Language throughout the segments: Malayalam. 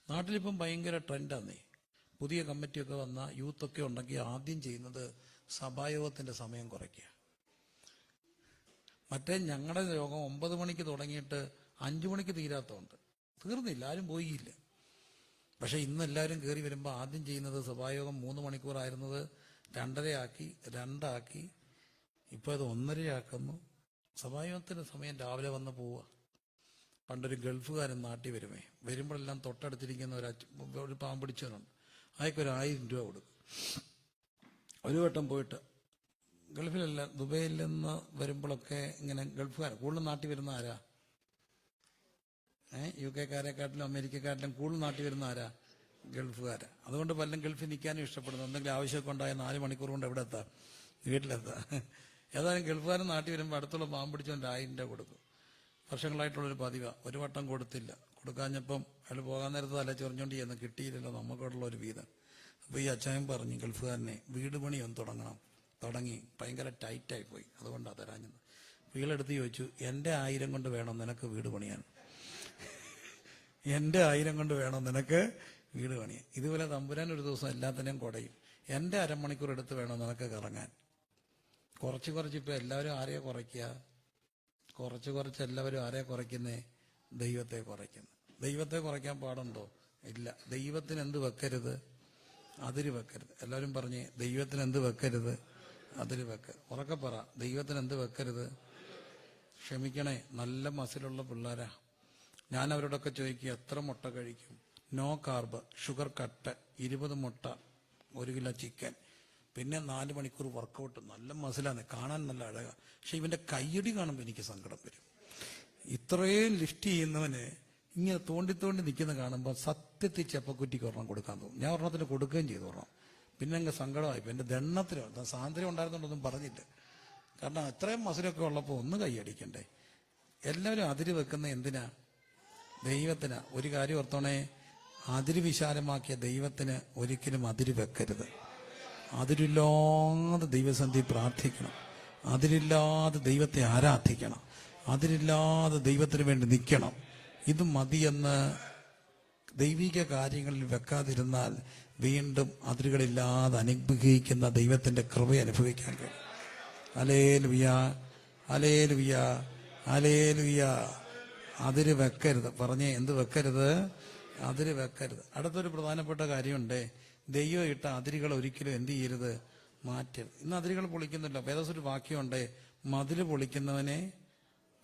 നാട്ടിലിപ്പം ഭയങ്കര ട്രെൻഡാന്നേ. പുതിയ കമ്മിറ്റിയൊക്കെ വന്ന യൂത്തൊക്കെ ഉണ്ടെങ്കിൽ ആദ്യം ചെയ്യുന്നത് സഭായോഗത്തിൻ്റെ സമയം കുറയ്ക്കുക. മറ്റേ ഞങ്ങളുടെ യോഗം 9 മണിക്ക് തുടങ്ങിയിട്ട് 5 മണിക്ക് തീരാത്തതുണ്ട്. തീർന്നില്ല, ആരും പോയില്ല. പക്ഷെ ഇന്ന് എല്ലാവരും കയറി വരുമ്പോൾ ആദ്യം ചെയ്യുന്നത് സഭായോഗം 3 മണിക്കൂറായിരുന്നത് 2:30 ആക്കി, 2 ആക്കി, ഇപ്പോൾ അത് 1:30 ആക്കുന്നു. സഭായോഗത്തിൻ്റെ സമയം രാവിലെ വന്ന് പോവുക. പണ്ടൊരു ഗൾഫുകാരൻ നാട്ടിൽ വരുമ്പോഴെല്ലാം തൊട്ടടുത്തിരിക്കുന്ന ഒരു പാമ്പ് പിടിച്ചവനുണ്ട്. അയാൾക്കൊരു 1000 രൂപ കൊടുക്കും. ഒരു വട്ടം പോയിട്ട് ഗൾഫിലല്ല, ദുബൈയിൽ നിന്ന് വരുമ്പോഴൊക്കെ ഇങ്ങനെ ഗൾഫുകാർ കൂടുതലും നാട്ടിൽ വരുന്ന ആരാ? UK കാരെക്കാട്ടിലും അമേരിക്കക്കാട്ടിലും കൂടുതൽ നാട്ടിൽ വരുന്ന ആരാ? ഗൾഫുകാരാ. അതുകൊണ്ട് പലരും ഗൾഫിൽ നിൽക്കാനും ഇഷ്ടപ്പെടുന്നു. എന്തെങ്കിലും ആവശ്യമൊക്കെ ഉണ്ടായ 4 മണിക്കൂർ കൊണ്ട് എവിടെ എത്താം? വീട്ടിലെത്താം. ഏതായാലും ഗൾഫുകാരൻ നാട്ടിൽ വരുമ്പോൾ അടുത്തുള്ള പാമ്പ് പിടിച്ചുകൊണ്ട് 1000 രൂപ കൊടുക്കും. വർഷങ്ങളായിട്ടുള്ളൊരു പതിവാണ്. ഒരു വട്ടം കൊടുത്തില്ല. കൊടുക്കാഞ്ഞപ്പം അയാൾ പോകാൻ നേരത്ത് തല ചൊറിഞ്ഞോണ്ട് ചെയ്യുന്നു. കിട്ടിയില്ലല്ലോ, നമുക്കുള്ള ഒരു വീതം. അപ്പോൾ ഈ അച്ചായൻ പറഞ്ഞു ഗൾഫുകാരനെ വീട് പണിയൊന്ന് തുടങ്ങണം. തുടങ്ങി ഭയങ്കര ടൈറ്റായി പോയി, അതുകൊണ്ടാണ് തരാഞ്ഞത്. വീടെടുത്ത് ചോദിച്ചു, എൻ്റെ 1000 കൊണ്ട് വേണം നിനക്ക് വീട് പണിയാൻ? എൻ്റെ 1000 കൊണ്ട് വേണം നിനക്ക് വീട് പണിയാൻ? ഇതുപോലെ തമ്പുരാൻ ഒരു ദിവസം എല്ലാത്തിനെയും കുടയും. എൻ്റെ അരമണിക്കൂർ എടുത്ത് വേണം നിനക്ക് കറങ്ങാൻ. കുറച്ച് ഇപ്പോൾ എല്ലാവരും ആരെയാ കുറയ്ക്കുക? കുറച്ച് എല്ലാവരും ആരെയാ കുറയ്ക്കുന്നേ? ദൈവത്തെ കുറയ്ക്കുന്നു. ദൈവത്തെ കുറയ്ക്കാൻ പാടുണ്ടോ? ഇല്ല. ദൈവത്തിന് എന്ത് വെക്കരുത്? അതിര് വെക്കരുത്. എല്ലാവരും പറഞ്ഞേ, ദൈവത്തിന് എന്ത് വെക്കരുത്? അതിര് വെക്കരുത്. ഉറക്കെ പറ, ദൈവത്തിന് എന്ത് വെക്കരുത്? ക്ഷമിക്കണേ, നല്ല മസിലുള്ള പിള്ളേരാ. ഞാൻ അവരോടൊക്കെ ചോദിക്കുക, എത്ര മുട്ട കഴിക്കും? നോ കാർബ്, ഷുഗർ കട്ട്, 20 മുട്ട, 1 കിലോ ചിക്കൻ, പിന്നെ 4 മണിക്കൂർ വർക്കൗട്ട്. നല്ല മസിലാണ്, കാണാൻ നല്ല അഴക. പക്ഷെ ഇവന്റെ കയ്യടി കാണുമ്പോൾ എനിക്ക് സങ്കടം വരും. ഇത്രയും ലിഫ്റ്റ് ചെയ്യുന്നവന് ഇങ്ങനെ തോണ്ടി നിൽക്കുന്ന കാണുമ്പോൾ സത്യത്തിൽ ചെപ്പക്കുറ്റിക്ക് ഒരെണ്ണം കൊടുക്കാൻ തോന്നും. ഞാൻ ഒരെണ്ണത്തിന് കൊടുക്കുകയും ചെയ്തു ഒരെണ്ണം. പിന്നെ അങ്ങ് സങ്കടമായി. എൻ്റെ ദണ്ണത്തിന് സ്വാതന്ത്ര്യം ഉണ്ടായിരുന്നൊന്നും പറഞ്ഞില്ല. കാരണം അത്രയും മസിലൊക്കെ ഉള്ളപ്പോൾ ഒന്ന് കൈയടിക്കണ്ടേ? എല്ലാവരും അതിര് വെക്കുന്ന എന്തിനാ? ദൈവത്തിന്. ഒരു കാര്യം ഓർത്തോണേ, അതിര് വിശാലമാക്കിയ ദൈവത്തിന് ഒരിക്കലും അതിര് വെക്കരുത്. അതിരില്ലാതെ ദൈവസന്ധി പ്രാർത്ഥിക്കണം. അതിരില്ലാതെ ദൈവത്തെ ആരാധിക്കണം. അതിരില്ലാതെ ദൈവത്തിന് വേണ്ടി നിൽക്കണം. ഇത് മതിയെന്ന് ദൈവിക കാര്യങ്ങളിൽ വെക്കാതിരുന്നാൽ വീണ്ടും അതിരുകളില്ലാതെ അനുഗ്രഹിക്കുന്ന ദൈവത്തിന്റെ കൃപ അനുഭവിക്കാൻ കഴിയും. Hallelujah, hallelujah, hallelujah. അതിര് വെക്കരുത്. പറഞ്ഞേ, എന്ത് വെക്കരുത്? അതിര് വെക്കരുത്. അടുത്തൊരു പ്രധാനപ്പെട്ട കാര്യമുണ്ട്. ദൈവം ഇട്ട അതിരുകൾ ഒരിക്കലും എന്ത് ചെയ്യരുത്? മാറ്റരുത്. ഇന്ന് അതിരുകൾ പൊളിക്കുന്നില്ല. വേദസൊരു വാക്യമുണ്ട്, മതില് പൊളിക്കുന്നവനെ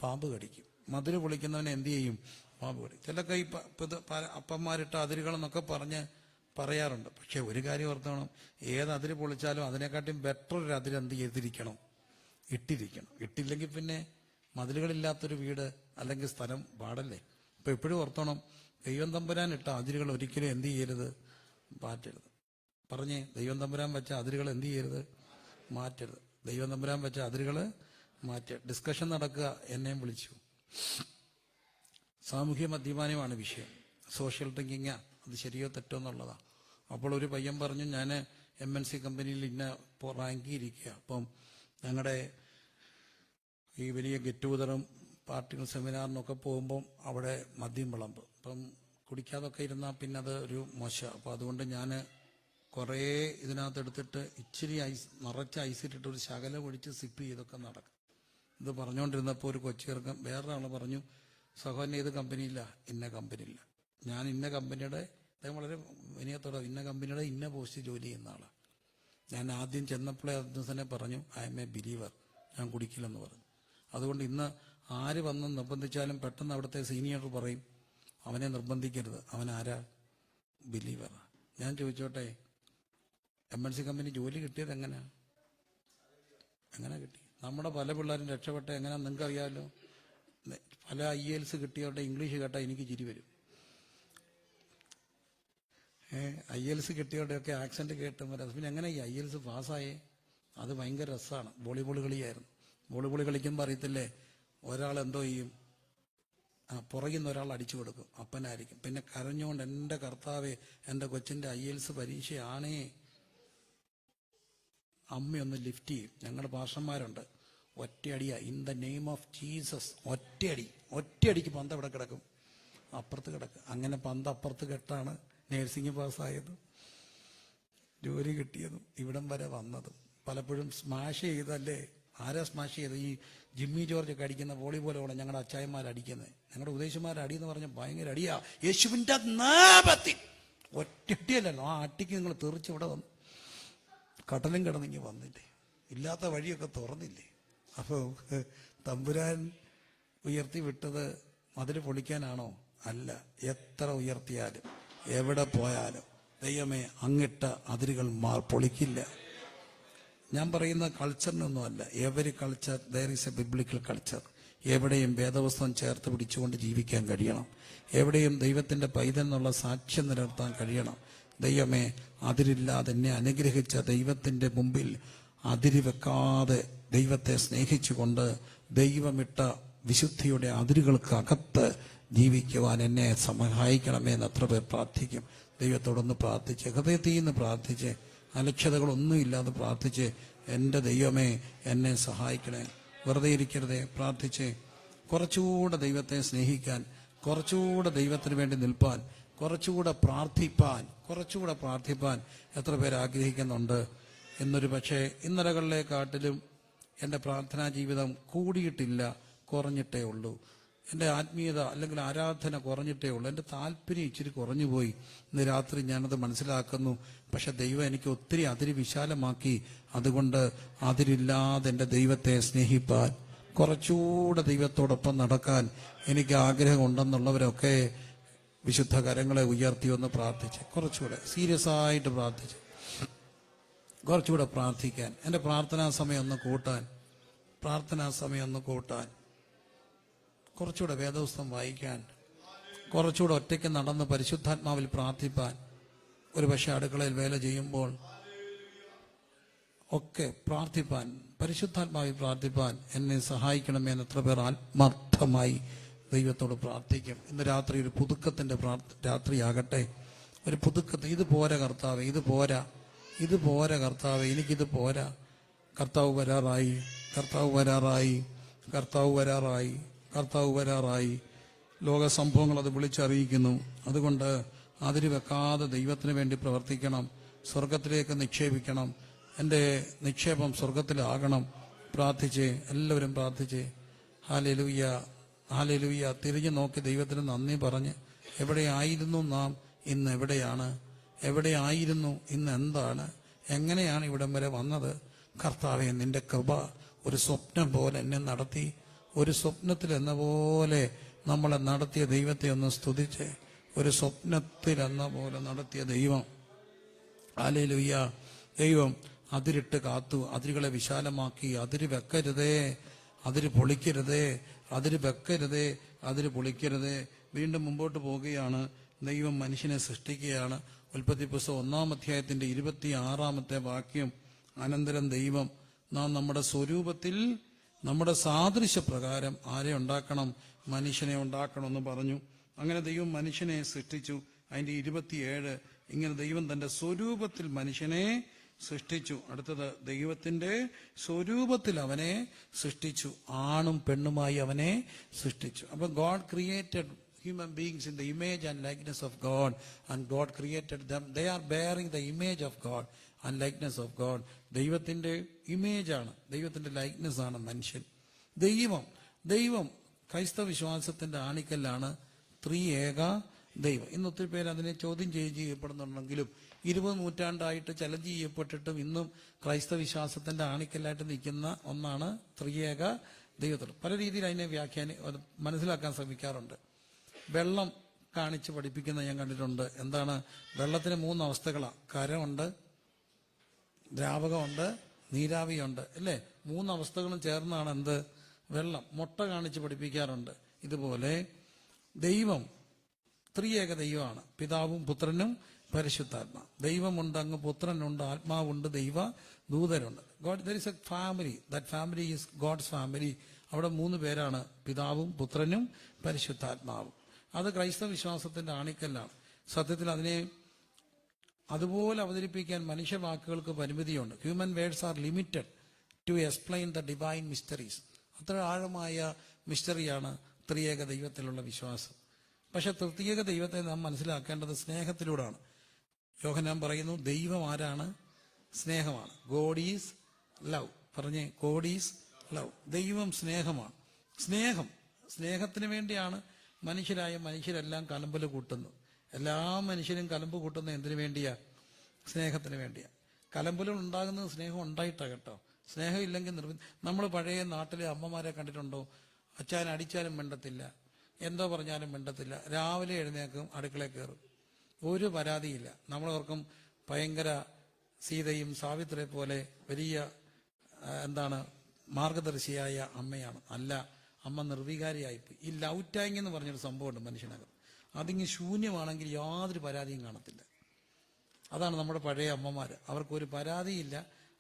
പാമ്പ് കടിക്കും. മതില് പൊളിക്കുന്നവനെ എന്ത് ചെയ്യും? പാമ്പ് കടിക്കും. ചിലൊക്കെ ഈ അപ്പന്മാരിട്ട അതിരുകളെന്നൊക്കെ പറയാറുണ്ട്. പക്ഷെ ഒരു കാര്യം ഓർത്തോണം, ഏത് അതിര് പൊളിച്ചാലും അതിനെക്കാട്ടും ബെറ്റർ ഒരു അതിര് എന്ത് ചെയ്തിരിക്കണം? ഇട്ടിരിക്കണം. ഇട്ടില്ലെങ്കിൽ പിന്നെ മതിലുകളില്ലാത്തൊരു വീട് അല്ലെങ്കിൽ സ്ഥലം പാടല്ലേ? ഇപ്പൊ എപ്പോഴും ഓർത്തോണം, ദൈവം തമ്പുരാൻ ഇട്ട അതിരുകൾ ഒരിക്കലും എന്ത് ചെയ്യരുത്? മാറ്റരുത്. പറഞ്ഞേ, ദൈവം തമ്പുരാൻ വെച്ച അതിരുകൾ എന്ത് ചെയ്യരുത്? മാറ്റരുത്. ദൈവം തമ്പുരാൻ വെച്ച അതിരുകൾ മാറ്റരുത്. ഡിസ്കഷൻ നടക്കുക, എന്നെയും വിളിച്ചു. സാമൂഹ്യ മദ്യപാനമാണ് വിഷയം. സോഷ്യൽ ഡ്രിങ്കിങ്, അത് ശരിയോ തെറ്റോ എന്നുള്ളതാണ്. അപ്പോൾ ഒരു പയ്യൻ പറഞ്ഞു, ഞാൻ MNC കമ്പനിയിൽ ഇന്ന റാങ്കിയിരിക്കുക. അപ്പം ഞങ്ങളുടെ ഈ വലിയ ഗെറ്റ് ടുഗദറും പാർട്ടികൾ സെമിനാറിനൊക്കെ പോകുമ്പം അവിടെ മദ്യം വിളമ്പ്. അപ്പം കുടിക്കാതൊക്കെ ഇരുന്നാൽ പിന്നെ അത് ഒരു മോശം. അപ്പോൾ അതുകൊണ്ട് ഞാൻ കുറേ ഇതിനകത്ത് എടുത്തിട്ട് ഇച്ചിരി നിറച്ച് ഐസിട്ടിട്ട് ഒരു ശകലം ഒഴിച്ച് സിപ്പ് ചെയ്തൊക്കെ നടക്കും. ഇത് പറഞ്ഞുകൊണ്ടിരുന്നപ്പോൾ ഒരു കൊച്ചുചെറുക്കൻ വേറൊരാൾ പറഞ്ഞു, സഹോദരൻ ഏത് കമ്പനിയില്ല? ഇന്ന കമ്പനിയില്ല. ഞാൻ ഇന്ന കമ്പനിയുടെ, അദ്ദേഹം വളരെ വിനയത്തോടെ, ഇന്ന കമ്പനിയുടെ ഇന്ന പോസ്റ്റ് ജോലി ചെയ്യുന്ന ആളാണ്. ഞാൻ ആദ്യം ചെന്നപ്പോഴേ തന്നെ പറഞ്ഞു, ഐ എം എ ബിലീവർ, ഞാൻ കുടിക്കില്ലെന്ന് പറഞ്ഞു. അതുകൊണ്ട് ഇന്ന് ആര് വന്ന് നിർബന്ധിച്ചാലും പെട്ടെന്ന് അവിടുത്തെ സീനിയർ പറയും, അവനെ നിർബന്ധിക്കരുത്, അവൻ ആരാ? ബിലീവറാ. ഞാൻ ചോദിച്ചോട്ടെ, MNC കമ്പനി ജോലി കിട്ടിയത് എങ്ങനെ കിട്ടി? നമ്മുടെ പല പിള്ളേരും രക്ഷപ്പെട്ട എങ്ങനെയാണെന്ന് നിങ്ങൾക്ക് അറിയാമല്ലോ. പല IELTS കിട്ടിയവരുടെ ഇംഗ്ലീഷ് കേട്ടാൽ എനിക്ക് ചിരി വരും. IELTS കിട്ടിയവരുടെയൊക്കെ ആക്സന്റ് കേട്ടുമ്പോൾ പിന്നെ എങ്ങനെ ഈ IELTS പാസ്സായേ? അത് ഭയങ്കര രസമാണ്. വോളിബോൾ കളിയായിരുന്നു. വോളിബോൾ കളിക്കുമ്പോൾ അറിയത്തില്ലേ, ഒരാൾ എന്തോ ചെയ്യും, പുറകിൽ നിന്ന് ഒരാൾ അടിച്ചു കൊടുക്കും, അപ്പനായിരിക്കും. പിന്നെ കരഞ്ഞുകൊണ്ട്, എൻ്റെ കർത്താവേ, എൻ്റെ കൊച്ചിൻ്റെ IELTS പരീക്ഷയാണേ, അമ്മയൊന്ന് ലിഫ്റ്റ് ചെയ്യും. ഞങ്ങളുടെ പാസ്റ്റർമാരുണ്ട്, ഒറ്റയടിയാ, in the name of Jesus, ഒറ്റയടിക്ക് പന്ത് അവിടെ കിടക്കും. അപ്പുറത്ത് കിടക്കുക. അങ്ങനെ പന്ത് അപ്പുറത്ത് കെട്ടാണ് നേഴ്സിംഗ് പാസ്സായതും ജോലി കിട്ടിയതും ഇവിടം വരെ വന്നതും. പലപ്പോഴും സ്മാഷ് ചെയ്തല്ലേ. ആരാ സ്മാഷ് ചെയ്ത്? ഈ ജിമ്മി ജോർജ് ഒക്കെ അടിക്കുന്ന വോളിബോളോടെ ഞങ്ങളുടെ അച്ചായന്മാരടിക്കുന്നത്. ഞങ്ങളുടെ ഉദ്ദേശന്മാരുടെ അടി എന്ന് പറഞ്ഞാൽ ഭയങ്കര അടിയാ. യേശുവിൻ്റെ നാമത്തിൽ ഒറ്റയടിയല്ലല്ലോ, ആ അട്ടിക്ക് നിങ്ങൾ തെറിച്ച് ഇവിടെ വന്നു. കടലും കിടന്നിങ്ങി വന്നില്ലേ, ഇല്ലാത്ത വഴിയൊക്കെ തുറന്നില്ലേ. അപ്പോൾ തമ്പുരാൻ ഉയർത്തി വിട്ടത് മതിൽ പൊളിക്കാനാണോ? അല്ല. എത്ര ഉയർത്തിയാലും എവിടെ പോയാലും ദൈവമേ അങ്ങിട്ട അതിരുകൾ പൊളിക്കില്ല. ഞാൻ പറയുന്ന കൾച്ചറിനൊന്നുമല്ല. Every culture there is a biblical culture. എവിടെയും വേദവസ്തും ചേർത്ത് പിടിച്ചുകൊണ്ട് ജീവിക്കാൻ കഴിയണം. എവിടെയും ദൈവത്തിന്റെ പൈതൽ എന്നുള്ള സാക്ഷ്യം നിലനിർത്താൻ കഴിയണം. ദൈവമേ അതിരില്ലാതെ എന്നെ അനുഗ്രഹിച്ച ദൈവത്തിന്റെ മുമ്പിൽ അതിര് വെക്കാതെ ദൈവത്തെ സ്നേഹിച്ചുകൊണ്ട് ദൈവമിട്ട വിശുദ്ധിയുടെ അതിരുകൾക്ക് അകത്ത് ജീവിക്കുവാൻ എന്നെ സഹായിക്കണമേ എന്ന് എത്ര പേർ പ്രാർത്ഥിക്കും. ദൈവത്തോടൊന്ന് പ്രാർത്ഥിച്ച്, ഹൃദയത്തിൽ നിന്ന് പ്രാർത്ഥിച്ച്, അലക്ഷ്യതകളൊന്നുമില്ലാതെ പ്രാർത്ഥിച്ച്, എൻ്റെ ദൈവമേ എന്നെ സഹായിക്കണേ. വെറുതെ ഇരിക്കരുതേ, പ്രാർത്ഥിച്ച് കുറച്ചുകൂടെ ദൈവത്തെ സ്നേഹിക്കാൻ, കുറച്ചുകൂടെ ദൈവത്തിന് വേണ്ടി നിൽപ്പാൻ, കുറച്ചുകൂടെ പ്രാർത്ഥിപ്പാൻ എത്ര പേർ ആഗ്രഹിക്കുന്നുണ്ട്? എന്നൊരു പക്ഷേ ഇന്നലകളിലെക്കാട്ടിലും എൻ്റെ പ്രാർത്ഥനാ ജീവിതം കൂടിയിട്ടില്ല, കുറഞ്ഞിട്ടേ ഉള്ളൂ. എൻ്റെ ആത്മീയത അല്ലെങ്കിൽ ആരാധന കുറഞ്ഞിട്ടേ ഉള്ളൂ. എൻ്റെ താല്പര്യം ഇച്ചിരി കുറഞ്ഞുപോയി. ഇന്ന് രാത്രി ഞാനത് മനസ്സിലാക്കുന്നു. പക്ഷെ ദൈവം എനിക്ക് ഒത്തിരി അതിര് വിശാലമാക്കി. അതുകൊണ്ട് അതിരില്ലാതെ എൻ്റെ ദൈവത്തെ സ്നേഹിപ്പാൻ, കുറച്ചുകൂടെ ദൈവത്തോടൊപ്പം നടക്കാൻ എനിക്ക് ആഗ്രഹമുണ്ടെന്നുള്ളവരൊക്കെ വിശുദ്ധ കരങ്ങളെ ഉയർത്തി ഒന്ന് പ്രാർത്ഥിച്ച്, കുറച്ചുകൂടെ സീരിയസ് ആയിട്ട് പ്രാർത്ഥിച്ച്, കുറച്ചുകൂടെ പ്രാർത്ഥിക്കാൻ, എൻ്റെ പ്രാർത്ഥനാ സമയം ഒന്ന് കൂട്ടാൻ, കുറച്ചുകൂടെ വേദപുസ്തകം വായിക്കാൻ, കുറച്ചുകൂടെ ഒറ്റയ്ക്ക് നടന്ന് പരിശുദ്ധാത്മാവിൽ പ്രാർത്ഥിപ്പാൻ, ഒരു പക്ഷേ അടുക്കളയിൽ വേല ചെയ്യുമ്പോൾ ഒക്കെ പ്രാർത്ഥിപ്പാൻ, പരിശുദ്ധാത്മാവിൽ പ്രാർത്ഥിപ്പാൻ എന്നെ സഹായിക്കണമേ എന്ന് എത്ര പേർ ആത്മാർത്ഥമായി ദൈവത്തോട് പ്രാർത്ഥിക്കും. ഇന്ന് രാത്രി ഒരു പുതുക്കത്തിന്റെ രാത്രിയാകട്ടെ. ഒരു പുതുക്കത്തിൽ ഇത് പോരാ കർത്താവേ, ഇത് പോരാ കർത്താവേ, എനിക്കിത് പോരാ. കർത്താവ് വരാറായി. ലോക സംഭവങ്ങൾ അത് വിളിച്ചറിയിക്കുന്നു. അതുകൊണ്ട് അതിര് വെക്കാതെ ദൈവത്തിന് വേണ്ടി പ്രവർത്തിക്കണം. സ്വർഗത്തിലേക്ക് നിക്ഷേപിക്കണം. എൻ്റെ നിക്ഷേപം സ്വർഗത്തിലാകണം. പ്രാർത്ഥിച്ച്, എല്ലാവരും പ്രാർത്ഥിച്ച്, ഹല്ലേലൂയ. തിരിഞ്ഞു നോക്കി ദൈവത്തിന് നന്ദി പറഞ്ഞ്, എവിടെയായിരുന്നു നാം, ഇന്ന് എവിടെയാണ്? എവിടെയായിരുന്നു, ഇന്ന് എന്താണ്? എങ്ങനെയാണ് ഇവിടം വരെ വന്നത്? കർത്താവേ, നിന്റെ കൃപ ഒരു സ്വപ്നം പോലെ എന്നെ നടത്തി. ഒരു സ്വപ്നത്തിൽ എന്ന പോലെ നമ്മളെ നടത്തിയ ദൈവത്തെ ഒന്ന് സ്തുതിച്ച്, ഒരു സ്വപ്നത്തിൽ എന്ന പോലെ നടത്തിയ ദൈവം, ഹല്ലേലൂയ. ദൈവം അതിരിട്ട് കാത്തു, അതിരുകളെ വിശാലമാക്കി. അതിര് വെക്കരുതേ, അതിര് പൊളിക്കരുതേ, അതിര് വെക്കരുതേ, അതിര് പൊളിക്കരുതേ. വീണ്ടും മുമ്പോട്ട് പോവുകയാണ്. ദൈവം മനുഷ്യനെ സൃഷ്ടിക്കുകയാണ്. ഉൽപ്പത്തി പുസ്തകം 1-ാം അധ്യായത്തിന്റെ 26-ാമത്തെ വാക്യം. അനന്തരം ദൈവം, നാം നമ്മുടെ സ്വരൂപത്തിൽ നമ്മുടെ സാദൃശ്യപ്രകാരം ആരെ ഉണ്ടാക്കണം? മനുഷ്യനെ ഉണ്ടാക്കണമെന്ന് പറഞ്ഞു. അങ്ങനെ ദൈവം മനുഷ്യനെ സൃഷ്ടിച്ചു. അതിന്റെ 27, ഇങ്ങനെ ദൈവം തന്റെ സ്വരൂപത്തിൽ മനുഷ്യനെ സൃഷ്ടിച്ചു. അടുത്തത്, ദൈവത്തിന്റെ സ്വരൂപത്തിൽ അവനെ സൃഷ്ടിച്ചു, ആണും പെണ്ണുമായി അവനെ സൃഷ്ടിച്ചു. അപ്പൊ God created human beings in the image and likeness of God, and God created them. They are bearing the image of God and likeness of God. ദൈവത്തിന്റെ ഇമേജ് ആണ്, ദൈവത്തിന്റെ ലൈക്നെസ് ആണ് മനുഷ്യൻ. ദൈവം ക്രൈസ്തവ വിശ്വാസത്തിന്റെ ആണിക്കല്ലാണ് ത്രിയേക ദൈവം. ഇന്ന് ഒത്തിരി പേര് അതിനെ ചോദ്യം ചെയ്യപ്പെടുന്നുണ്ടെങ്കിലും 20 നൂറ്റാണ്ടായിട്ട് ചലഞ്ച് ചെയ്യപ്പെട്ടിട്ടും ഇന്നും ക്രൈസ്തവ വിശ്വാസത്തിന്റെ ആണിക്കല്ലായിട്ട് നിൽക്കുന്ന ഒന്നാണ് ത്രിയേക ദൈവത്തോട്. പല രീതിയിൽ അതിനെ മനസ്സിലാക്കാൻ ശ്രമിക്കാറുണ്ട്. വെള്ളം കാണിച്ച് പഠിപ്പിക്കുന്ന ഞാൻ കണ്ടിട്ടുണ്ട്. എന്താണ്? വെള്ളത്തിന് 3 അവസ്ഥകളാണ്. കരമുണ്ട്, ദ്രാവകമുണ്ട്, നീരാവിയുണ്ട്, അല്ലേ? 3 അവസ്ഥകളും ചേർന്നാണ് എന്ത്? വെള്ളം. മുട്ട കാണിച്ച് പഠിപ്പിക്കാറുണ്ട്. ഇതുപോലെ ദൈവം ത്രിയേക ദൈവമാണ്. പിതാവും പുത്രനും പരിശുദ്ധാത്മാ. ദൈവമുണ്ട്, അങ്ങ് പുത്രനുണ്ട്, ആത്മാവുണ്ട്, ദൈവ ദൂതരുണ്ട്. God, there is a family. That family is God's family. അവിടെ 3 പേരാണ്, പിതാവും പുത്രനും പരിശുദ്ധാത്മാവും. അത് ക്രൈസ്തവ വിശ്വാസത്തിന്റെ ആണിക്കല്ലാണ്. സത്യത്തിൽ അതിനെ അതുപോലെ അവതരിപ്പിക്കാൻ മനുഷ്യവാക്കുകൾക്ക് പരിമിതിയുണ്ട്. Human words are limited to explain the divine mysteries. അത്ര ആഴമായ മിസ്റ്ററിയാണ് ത്രിയേക ദൈവത്തിലുള്ള വിശ്വാസം. പക്ഷെ തൃത്വീക ദൈവത്തെ നാം മനസ്സിലാക്കേണ്ടത് സ്നേഹത്തിലൂടെയാണ്. യോഹന്നാൻ പറയുന്നു, ദൈവം ആരാണ്? സ്നേഹമാണ്. God is love. പറഞ്ഞേ, ഗോഡ് ഈസ് ലവ്. ദൈവം സ്നേഹമാണ്. സ്നേഹത്തിന് വേണ്ടിയാണ് മനുഷ്യരെല്ലാം കലമ്പല് കൂട്ടുന്നത്. എല്ലാ മനുഷ്യരും കലമ്പ് കൂട്ടുന്നത് എന്തിനു വേണ്ടിയാ? സ്നേഹത്തിന് വേണ്ടിയാ. കലമ്പലുകൾ ഉണ്ടാകുന്നത് സ്നേഹം ഉണ്ടായിട്ടാ കേട്ടോ. സ്നേഹം ഇല്ലെങ്കിൽ നമ്മൾ പഴയ നാട്ടിലെ അമ്മമാരെ കണ്ടിട്ടുണ്ടോ? അച്ഛൻ അടിച്ചാലും മിണ്ടത്തില്ല, എന്തോ പറഞ്ഞാലും മിണ്ടത്തില്ല. രാവിലെ എഴുന്നേക്കും, അടുക്കളയിൽ കയറും, ഒരു പരാതിയില്ല. നമ്മളോർക്കും ഭയങ്കര സീതയും സാവിത്രിയെ പോലെ വലിയ മാർഗദർശിയായ അമ്മയാണ്. അല്ല, അമ്മ നിർവികാരിയായിപ്പോയി. ഈ ലവ് ടാങ്ക് എന്ന് പറഞ്ഞൊരു സംഭവമുണ്ട് മനുഷ്യനകം. അതിങ്ങ് ശൂന്യമാണെങ്കിൽ യാതൊരു പരാതിയും കാണത്തില്ല. അതാണ് നമ്മുടെ പഴയ അമ്മമാർ. അവർക്കൊരു പരാതിയില്ല.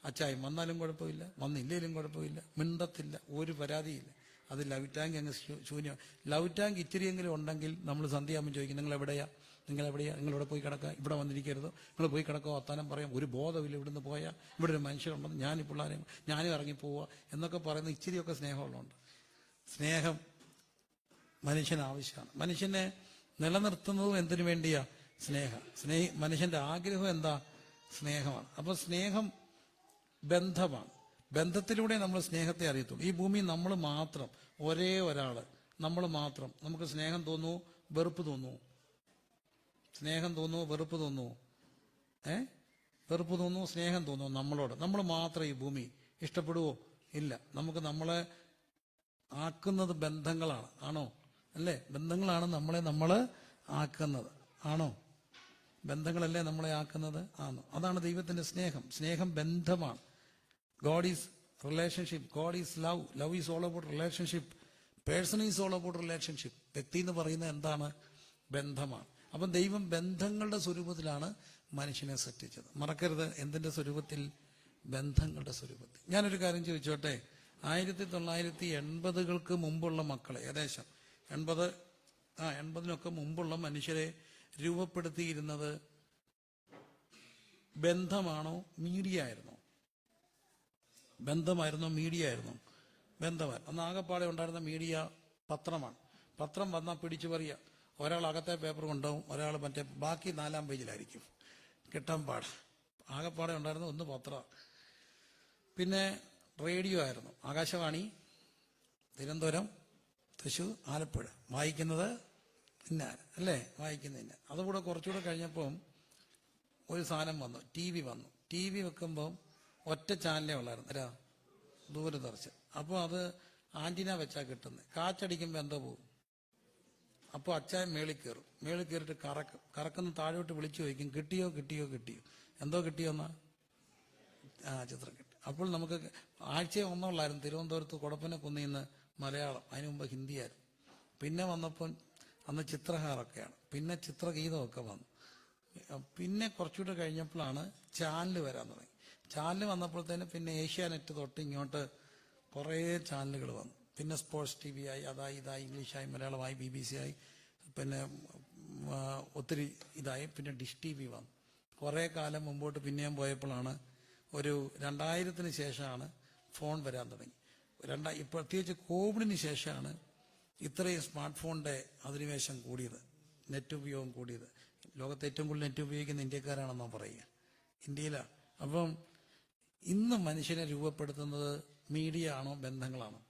അച്ചായം വന്നാലും കുഴപ്പമില്ല, വന്നില്ലേലും കുഴപ്പമില്ല, മിണ്ടത്തില്ല, ഒരു പരാതിയില്ല. അത് ലവ് ടാങ്ക് അങ്ങ് ശൂന്യം. ലവ് ടാങ്ക് ഇച്ചിരിയെങ്കിലും ഉണ്ടെങ്കിൽ നമ്മൾ സന്ധ്യയാകുമ്പോൾ ചോദിക്കും, നിങ്ങളെവിടെയാ? നിങ്ങളിവിടെ പോയി കിടക്കുക, ഇവിടെ വന്നിരിക്കരുത്, നിങ്ങൾ പോയി കിടക്കുക, വർത്താനം പറയാം, ഒരു ബോധമില്ല, ഇവിടുന്ന് പോയാൽ ഇവിടെ ഒരു മനുഷ്യരുണ്ടെന്ന്, ഞാനീ പിള്ളേരെ ഞാനും ഇറങ്ങിപ്പോവുക എന്നൊക്കെ പറയുന്ന ഇച്ചിരിയൊക്കെ സ്നേഹമുള്ളതുണ്ട്. സ്നേഹം മനുഷ്യന് ആവശ്യമാണ്. മനുഷ്യനെ നിലനിർത്തുന്നതും എന്തിനു വേണ്ടിയാ? മനുഷ്യന്റെ ആഗ്രഹം എന്താ? സ്നേഹമാണ്. അപ്പൊ സ്നേഹം ബന്ധമാണ്. ബന്ധത്തിലൂടെ നമ്മൾ സ്നേഹത്തെ അറിയത്തുള്ളൂ. ഈ ഭൂമി നമ്മൾ മാത്രം, ഒരേ ഒരാള്, നമ്മൾ മാത്രം. നമുക്ക് സ്നേഹം തോന്നുമോ? വെറുപ്പ് തോന്നുമോ? സ്നേഹം തോന്നുമോ? വെറുപ്പ് തോന്നുമോ? വെറുപ്പ് തോന്നുമോ? സ്നേഹം തോന്നുമോ? നമ്മളോട് നമ്മൾ മാത്രം ഈ ഭൂമി ഇഷ്ടപ്പെടുവോ? ഇല്ല. നമുക്ക് നമ്മളെ ആക്കുന്നത് ബന്ധങ്ങളാണ്. ആണോ? അല്ലേ? ബന്ധങ്ങളാണ് നമ്മൾ ആക്കുന്നത്. ആണോ? ബന്ധങ്ങളല്ലേ നമ്മളെ ആക്കുന്നത്? ആണോ? അതാണ് ദൈവത്തിന്റെ സ്നേഹം. സ്നേഹം ബന്ധമാണ്. God is relationship. God is love. Love is all about relationship. Person is all about relationship. വ്യക്തി എന്ന് പറയുന്നത് എന്താണ്? ബന്ധമാണ്. അപ്പം ദൈവം ബന്ധങ്ങളുടെ സ്വരൂപത്തിലാണ് മനുഷ്യനെ സൃഷ്ടിച്ചത്. മറക്കരുത്, എന്തിന്റെ സ്വരൂപത്തിൽ? ബന്ധങ്ങളുടെ സ്വരൂപത്തിൽ. ഞാനൊരു കാര്യം ചോദിച്ചോട്ടെ. 1980-കൾക്ക് മുമ്പുള്ള മക്കളെ, ഏകദേശം 80-നൊക്കെ മുമ്പുള്ള മനുഷ്യരെ രൂപപ്പെടുത്തിയിരുന്നത് ബന്ധമാണോ മീഡിയ ആയിരുന്നോ? ബന്ധമായിരുന്നോ മീഡിയ ആയിരുന്നോ? ബന്ധമാണ്. അന്ന് ആകെപ്പാടെ ഉണ്ടായിരുന്ന മീഡിയ പത്രമാണ്. പത്രം വന്നാൽ പിടിച്ചു പറയുക. ഒരാൾ അകത്തെ പേപ്പർ കൊണ്ടുപോകും, ഒരാൾ മറ്റേ ബാക്കി 4-ാം പേജിലായിരിക്കും. കിട്ടാൻ പാട്. ആകെപ്പാടെ ഉണ്ടായിരുന്ന ഒന്ന് പത്രം. പിന്നെ റേഡിയോ ആയിരുന്നു. ആകാശവാണി, തിരുവനന്തപുരം, തൃശ്ശൂർ, ആലപ്പുഴ. വായിക്കുന്നത് ഇന്ന, അല്ലേ? വായിക്കുന്നതിന്. അതുകൂടെ കുറച്ചുകൂടെ കഴിഞ്ഞപ്പം ഒരു സാധനം വന്നു, TV വന്നു. TV വെക്കുമ്പോൾ ഒറ്റ ചാനലേ ഉള്ളായിരുന്നു, ദൂരദർശൻ. അപ്പോൾ അത് ആന്റിന വെച്ചാൽ കിട്ടുന്നത്. കാറ്റടിക്കുമ്പോൾ എന്തോ പോകും. അപ്പോൾ അച്ചായൻ മേളിൽ കയറും. മേളിൽ കയറിയിട്ട് കറക്കുന്ന താഴോട്ട് വിളിച്ചു ചോദിക്കും, കിട്ടിയോ? എന്തോ കിട്ടിയോന്നാ? ചിത്രം കിട്ടി. അപ്പോൾ നമുക്ക് ആഴ്ചയെ ഒന്നുള്ളായിരുന്നു. തിരുവനന്തപുരത്ത് കൊടപ്പന കുന്നിന്ന് മലയാളം, അതിനു മുമ്പ് ഹിന്ദിയായിരുന്നു. പിന്നെ വന്നപ്പോൾ അന്ന് ചിത്രഹാറൊക്കെയാണ്. പിന്നെ ചിത്രഗീതമൊക്കെ വന്നു. പിന്നെ കുറച്ചുകൂടെ കഴിഞ്ഞപ്പോഴാണ് ചാനൽ വരാൻ തുടങ്ങി. ചാനൽ വന്നപ്പോഴത്തേന് പിന്നെ ഏഷ്യാനെറ്റ് തൊട്ട് ഇങ്ങോട്ട് കുറേ ചാനലുകൾ വന്നു. പിന്നെ സ്പോർട്സ് TV ആയി, അതായി ഇതായി, ഇംഗ്ലീഷായി, മലയാളമായി, BBC ആയി, പിന്നെ ഒത്തിരി ഇതായി. പിന്നെ ഡിഷ് TV വന്നു. കുറേ കാലം മുമ്പോട്ട് പിന്നെയും പോയപ്പോഴാണ് ഒരു 2000-ന് ശേഷമാണ് ഫോൺ വരാൻ തുടങ്ങി. പ്രത്യേകിച്ച് കോവിഡിന് ശേഷമാണ് ഇത്രയും സ്മാർട്ട് ഫോണിന്റെ അധിനിവേശം കൂടിയത്, നെറ്റ് ഉപയോഗം കൂടിയത്. ലോകത്ത് ഏറ്റവും കൂടുതൽ നെറ്റ് ഉപയോഗിക്കുന്ന ഇന്ത്യക്കാരാണെന്നാ പറയുക, ഇന്ത്യയിലാണ്. അപ്പം ഇന്ന് മനുഷ്യനെ രൂപപ്പെടുത്തുന്നത് മീഡിയ ആണോ ബന്ധങ്ങളാണോ?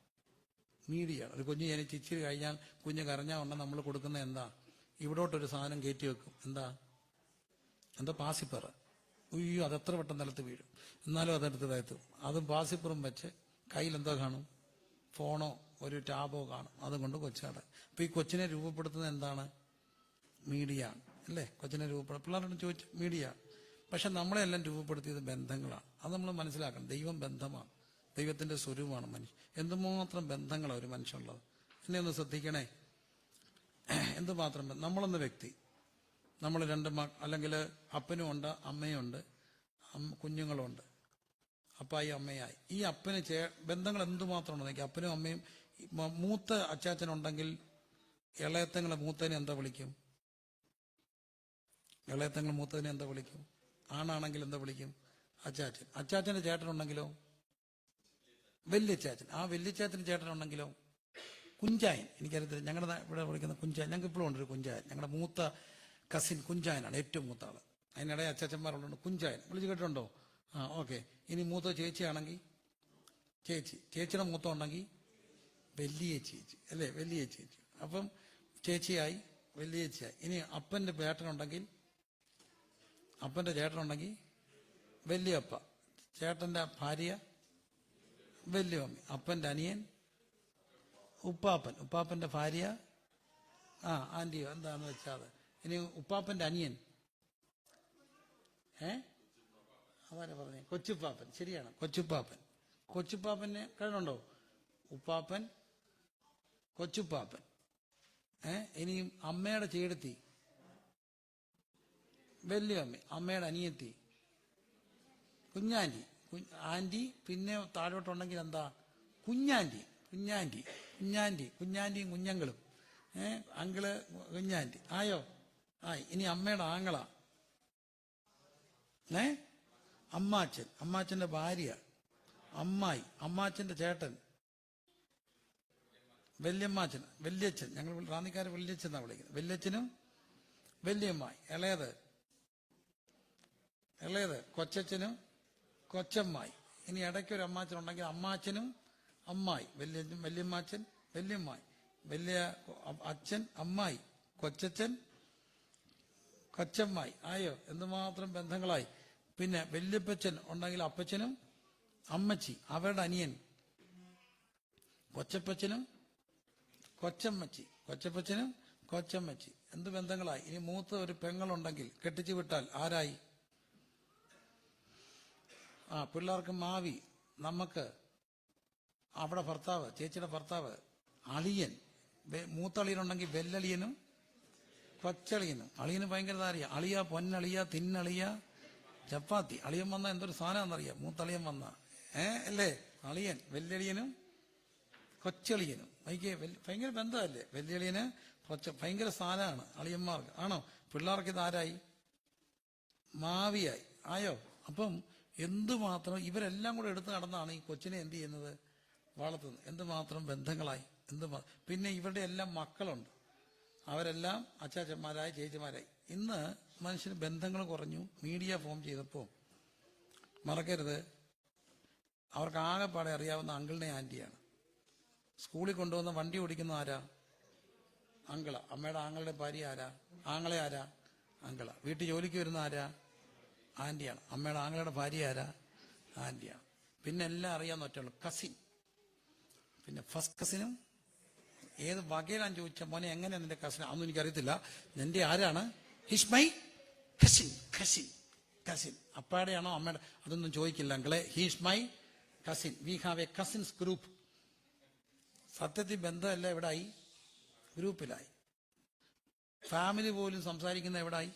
മീഡിയ. ഒരു കുഞ്ഞ് ജനിച്ച് ഇച്ചിരി കഴിഞ്ഞാൽ കുഞ്ഞ് കരഞ്ഞാൽ ഉണ്ടെങ്കിൽ നമ്മൾ കൊടുക്കുന്ന എന്താ? ഇവിടോട്ടൊരു സാധനം കയറ്റി വെക്കും. എന്താ പാസിപ്പർ. ഉയ്യോ, അതെത്ര വട്ടം നിലത്ത് വീഴും, എന്നാലും അതെടുത്ത് താഴ്ത്തും. അതും പാസിപ്പറും വെച്ച് കയ്യിലെന്തോ കാണും, ഫോണോ ഒരു ടാബോ കാണും. അതുകൊണ്ട് കൊച്ചാടെ. അപ്പൊ ഈ കൊച്ചിനെ രൂപപ്പെടുത്തുന്നത് എന്താണ്? മീഡിയ ആണ്, അല്ലേ? കൊച്ചിനെ പിള്ളേരോട് ചോദിച്ചു, മീഡിയ. പക്ഷെ നമ്മളെല്ലാം രൂപപ്പെടുത്തിയത് ബന്ധങ്ങളാണ്. അത് നമ്മൾ മനസ്സിലാക്കണം. ദൈവം ബന്ധമാണ്, ദൈവത്തിന്റെ സ്വരൂപമാണ് മനുഷ്യൻ. എന്തുമാത്രം ബന്ധങ്ങളാണ് ഒരു മനുഷ്യനുള്ളത്. എന്നെ ഒന്ന് ശ്രദ്ധിക്കണേ. എന്തുമാത്രം നമ്മളെന്ന വ്യക്തി, നമ്മൾ അല്ലെങ്കിൽ അപ്പനും ഉണ്ട്, അമ്മയും ഉണ്ട്, കുഞ്ഞുങ്ങളുണ്ട്, അപ്പായി അമ്മയായി. ഈ അപ്പന് ബന്ധങ്ങൾ എന്തുമാത്രം ഉണ്ടെങ്കിൽ അപ്പനും അമ്മയും. മൂത്ത അച്ചാച്ചനുണ്ടെങ്കിൽ ഇളയത്തങ്ങളെ മൂത്തതിനെ എന്താ വിളിക്കും? ഇളയത്തങ്ങൾ മൂത്തതിനെ എന്താ വിളിക്കും? ആണാണെങ്കിൽ എന്താ വിളിക്കും? അച്ചാച്ചൻ. അച്ചാച്ചന്റെ ചേട്ടനുണ്ടെങ്കിലോ വല്യച്ചാച്ചൻ. ആ വല്യച്ചാച്ചന് ചേട്ടനുണ്ടെങ്കിലോ കുഞ്ചായൻ, എനിക്കറിയത്തില്ല, ഞങ്ങളുടെ ഇവിടെ വിളിക്കുന്ന കുഞ്ചായൻ, ഞങ്ങൾക്ക് ഇപ്പോഴും ഉണ്ടൊരു കുഞ്ചായൻ. ഞങ്ങളുടെ മൂത്ത കസിൻ കുഞ്ചായനാണ്, ഏറ്റവും മൂത്ത ആള്. അതിനിടെ അച്ചാച്ചന്മാരുള്ളതുകൊണ്ട് കുഞ്ചായൻ വിളിച്ച് കേട്ടിട്ടുണ്ടോ? ആ, ഓക്കെ. ഇനി മൂത്ത ചേച്ചിയാണെങ്കിൽ ചേച്ചി, ചേച്ചിയുടെ മൂത്ത ഉണ്ടെങ്കിൽ വലിയ ചേച്ചി, അല്ലേ? വലിയ ചേച്ചി. അപ്പം ചേച്ചിയായി, വലിയ ചേച്ചിയായി. ഇനി അപ്പൻ്റെ ചേട്ടനുണ്ടെങ്കിൽ വലിയപ്പ, ചേട്ടൻ്റെ ഭാര്യ വലിയമ്മ, അപ്പൻ്റെ അനിയൻ ഉപ്പാപ്പൻ, ഉപ്പാപ്പൻ്റെ ഭാര്യ ആന്റിയോ എന്താന്ന് വെച്ചാൽ. ഇനി ഉപ്പാപ്പൻ്റെ അനിയൻ അതാരാ പറഞ്ഞേ? കൊച്ചുപ്പാപ്പൻ. ശരിയാണ്, കൊച്ചുപ്പാപ്പൻ. കൊച്ചുപ്പാപ്പനെ കേട്ടുണ്ടോ? ഉപ്പാപ്പൻ, കൊച്ചുപ്പാപ്പൻ. ഇനിയും അമ്മയുടെ ചേടത്തി വലിയമ്മ, അമ്മയുടെ അനിയത്തി കുഞ്ഞാൻറ്റി, ആൻറ്റി. പിന്നെ താഴോട്ടുണ്ടെങ്കിൽ എന്താ? കുഞ്ഞാൻറ്റി, കുഞ്ഞാൻറ്റി, കുഞ്ഞാൻറ്റി, കുഞ്ഞാൻറ്റിയും കുഞ്ഞങ്ങളും, അങ്കിള് കുഞ്ഞാൻറ്റി. ആയോ? ആയി. ഇനി അമ്മയുടെ ആങ്ങള അമ്മാച്ചൻ, അമ്മാച്ചന്റെ ഭാര്യ അമ്മായി, അമ്മാച്ചന്റെ ചേട്ടൻ വല്യമ്മാച്ചൻ, വല്യച്ഛൻ. ഞങ്ങൾ റാന്നിക്കാര് വല്യച്ഛൻ എന്നാണ് വിളിക്കുന്നത്. വല്യച്ഛനും വല്യമ്മായി. ഇളയത് കൊച്ചച്ഛനും കൊച്ചമ്മായി. ഇനി ഇടയ്ക്കൊരു അമ്മാച്ചൻ ഉണ്ടെങ്കിൽ അമ്മാച്ചനും അമ്മായി, വല്യമ്മാച്ചൻ, വല്യമ്മായി, വലിയ അച്ഛൻ അമ്മായി, കൊച്ചച്ഛൻ കൊച്ചമ്മായി. ആയോ? എന്തുമാത്രം ബന്ധങ്ങളായി. പിന്നെ വല്യപ്പച്ചൻ ഉണ്ടെങ്കിൽ അപ്പച്ചനും അമ്മച്ചി, അവരുടെ അനിയൻ കൊച്ചപ്പച്ചനും കൊച്ചമ്മച്ചി, കൊച്ചപ്പച്ചനും കൊച്ചമ്മച്ചി. എന്ത് ബന്ധങ്ങളായി. ഇനി മൂത്ത ഒരു പെങ്ങളുണ്ടെങ്കിൽ കെട്ടിച്ചു വിട്ടാൽ ആരായി? പിള്ളേർക്ക് മാവി, നമുക്ക് അവിടെ ഭർത്താവ്, ചേച്ചിയുടെ ഭർത്താവ് അളിയൻ. മൂത്തളിയനുണ്ടെങ്കിൽ വെല്ലളിയനും കൊച്ചളിയനും. അളിയന് ഭയങ്കര താരിയ. അളിയ, പൊന്നളിയ, തിന്നളിയ, ചപ്പാത്തി. അളിയൻ വന്ന എന്തൊരു സാധനമാണെന്നറിയാം? മൂത്തളിയൻ വന്ന അല്ലേ? അളിയൻ, വെല്ലളിയനും കൊച്ചളിയനും. ഭയങ്കര ബന്ധമല്ലേ? വെല്ലളിയന് ഭയങ്കര സ്ഥാനമാണ് അളിയന്മാർക്ക്. ആണോ? പിള്ളേർക്ക് ഇതാരായി? മാവിയായി. ആയോ? അപ്പം എന്തുമാത്രം ഇവരെല്ലാം കൂടെ എടുത്തു നടന്നാണ് ഈ കൊച്ചിനെ എന്ത് ചെയ്യുന്നത്? വളർത്തുന്നത്. എന്തുമാത്രം ബന്ധങ്ങളായി, പിന്നെ ഇവരുടെ എല്ലാം മക്കളുണ്ട്. അവരെല്ലാം അച്ചാച്ചന്മാരായി, ചേച്ചിമാരായി. ഇന്ന് മനുഷ്യന് ബന്ധങ്ങൾ കുറഞ്ഞു. മീഡിയ ഫോം ചെയ്തപ്പോൾ മറക്കരുത്, അവർക്ക് ആകെപ്പാടെ അറിയാവുന്ന അങ്കിളിനെ ആന്റിയാണ്. സ്കൂളിൽ കൊണ്ടുവന്ന വണ്ടി ഓടിക്കുന്ന ആരാ? അങ്കിള. അമ്മയുടെ ആങ്ങളുടെ ഭാര്യ ആരാ? ആങ്ങളെ ആരാ? അങ്കിള. വീട്ടിൽ ജോലിക്ക് വരുന്ന ആരാ? ആന്റിയാണ്. അമ്മയുടെ ആങ്ങളുടെ ഭാര്യ ആരാ? ആന്റിയാണ്. പിന്നെ എല്ലാം അറിയാവുന്ന ഒറ്റയുള്ളൂ കസിൻ. പിന്നെ ഫസ്റ്റ് കസിനും ഏത് വകയിലാന്ന് ചോദിച്ച മോനെ എങ്ങനെയാ നിന്റെ കസിൻ? അതൊന്നും എനിക്കറിയത്തില്ല. നിന്റെ ആരാണ്? He's my cousin. Cousin, cousin. അപ്പാടെയാണോ അമ്മയുടെ? അതൊന്നും ചോദിക്കില്ല അങ്കിളെ. He's my cousin. We have a cousins group. സത്യത്തിൽ ബന്ധമല്ല എവിടായി? ഗ്രൂപ്പിലായി. ഫാമിലി പോലും സംസാരിക്കുന്ന എവിടായി?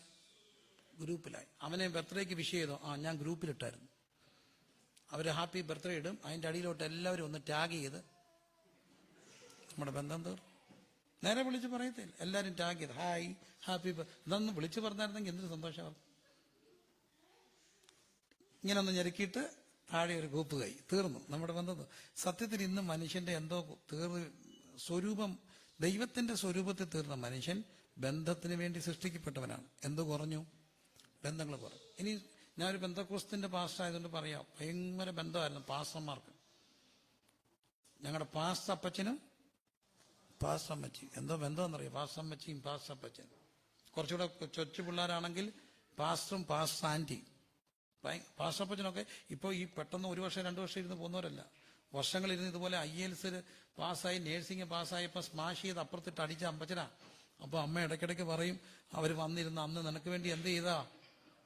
ഗ്രൂപ്പിലായി. അവനെ ബർത്ത്ഡേക്ക് വിഷ് ചെയ്തോ? ഞാൻ ഗ്രൂപ്പിലിട്ടായിരുന്നു. അവർ ഹാപ്പി ബർത്ത്ഡേ ഇടും, അതിൻ്റെ അടിയിലോട്ട് എല്ലാവരും ഒന്ന് ടാഗ് ചെയ്ത് നമ്മുടെ ബന്ധം തീർന്നു. നേരെ വിളിച്ച് പറയത്തില്ല, എല്ലാവരും ടാഗ് ചെയ്ത് ഹായ് ഹാപ്പി. ഇതൊന്ന് വിളിച്ച് പറഞ്ഞായിരുന്നെങ്കിൽ എന്തൊരു സന്തോഷമാണ്. ഇങ്ങനെ ഒന്ന് ഞെരുക്കിയിട്ട് താഴെ ഒരു ഗ്രൂപ്പ് കൈ, തീർന്നു നമ്മുടെ ബന്ധം. സത്യത്തിൽ ഇന്ന് മനുഷ്യന്റെ എന്തോ സ്വരൂപം, ദൈവത്തിന്റെ സ്വരൂപത്തിൽ തീർന്ന മനുഷ്യൻ ബന്ധത്തിന് വേണ്ടി സൃഷ്ടിക്കപ്പെട്ടവനാണ്. എന്ത് കുറഞ്ഞു? ബന്ധങ്ങൾ കുറഞ്ഞു. ഇനി ഞാനൊരു ബന്ധക്കോസ്തിന്റെ പാസ്റ്റർ ആയതുകൊണ്ട് പറയാം, ഭയങ്കര ബന്ധമായിരുന്നു പാസ്റ്റർമാർക്ക്. ഞങ്ങളുടെ പാസ്റ്റർ അപ്പച്ചനും പാസ്റ്റർ അമ്മച്ചിയും എന്തോ ബന്ധമെന്നറിയാം. പാസ്റ്റർ അമ്മച്ചിയും പാസ്റ്റർ അപ്പച്ചനും. കുറച്ചുകൂടെ കൊച്ചു പിള്ളേരാണെങ്കിൽ പാസ്റ്ററും പാസ്റ്റർ ആന്റിയും. പാസ്റ്റർ അപ്പച്ചനൊക്കെ ഇപ്പോൾ ഈ പെട്ടെന്ന് 1 വർഷം 2 വർഷം ഇരുന്ന് പോകുന്നവരല്ല. വർഷങ്ങളിരുന്ന് ഇതുപോലെ IELTS പാസ്സായി, നേഴ്സിംഗ് പാസ്സായപ്പോൾ സ്മാഷ് ചെയ്ത് അപ്പുറത്തിട്ട് അടിച്ച അമ്പച്ചനാ. അപ്പോൾ അമ്മ ഇടയ്ക്കിടയ്ക്ക് പറയും, അവർ വന്നിരുന്ന അന്ന് നിനക്ക് വേണ്ടി എന്ത് ചെയ്താ?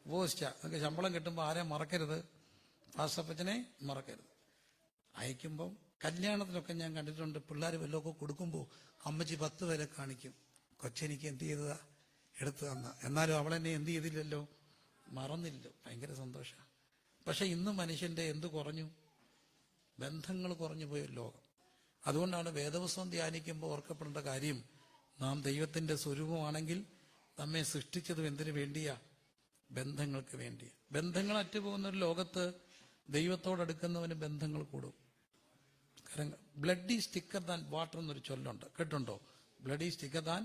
ഉപവസിച്ചാ. നിനക്ക് ശമ്പളം കിട്ടുമ്പോൾ ആരെ മറക്കരുത്? പാസ്റ്റർ അപ്പച്ചനെ മറക്കരുത്. അയക്കുമ്പം കല്യാണത്തിലൊക്കെ ഞാൻ കണ്ടിട്ടുണ്ട്, പിള്ളേർ വല്ലതൊക്കെ കൊടുക്കുമ്പോൾ അമ്മച്ചി 10 പേരെ കാണിക്കും. കൊച്ചെനിക്ക് എന്ത് ചെയ്തതാ? എടുത്തു തന്ന. എന്നാലും അവളെന്നെ എന്ത് ചെയ്തില്ലല്ലോ? മറന്നില്ലല്ലോ. ഭയങ്കര സന്തോഷമാണ്. പക്ഷെ ഇന്ന് മനുഷ്യന്റെ എന്ത് കുറഞ്ഞു? ബന്ധങ്ങൾ കുറഞ്ഞു പോയ ലോകം. അതുകൊണ്ടാണ് വേദപുസ്തകം ധ്യാനിക്കുമ്പോൾ ഓർക്കപ്പെടേണ്ട കാര്യം, നാം ദൈവത്തിന്റെ സ്വരൂപമാണെങ്കിൽ നമ്മെ സൃഷ്ടിച്ചതും എന്തിനു വേണ്ടിയാ? ബന്ധങ്ങൾക്ക് വേണ്ടിയാ. ബന്ധങ്ങൾ അറ്റുപോകുന്ന ഒരു ലോകത്ത് ദൈവത്തോടടുക്കുന്നവന് ബന്ധങ്ങൾ കൂടും. Blood is thicker than water എന്നൊരു ചൊല്ലുണ്ട്, കേട്ടുണ്ടോ? Blood is thicker than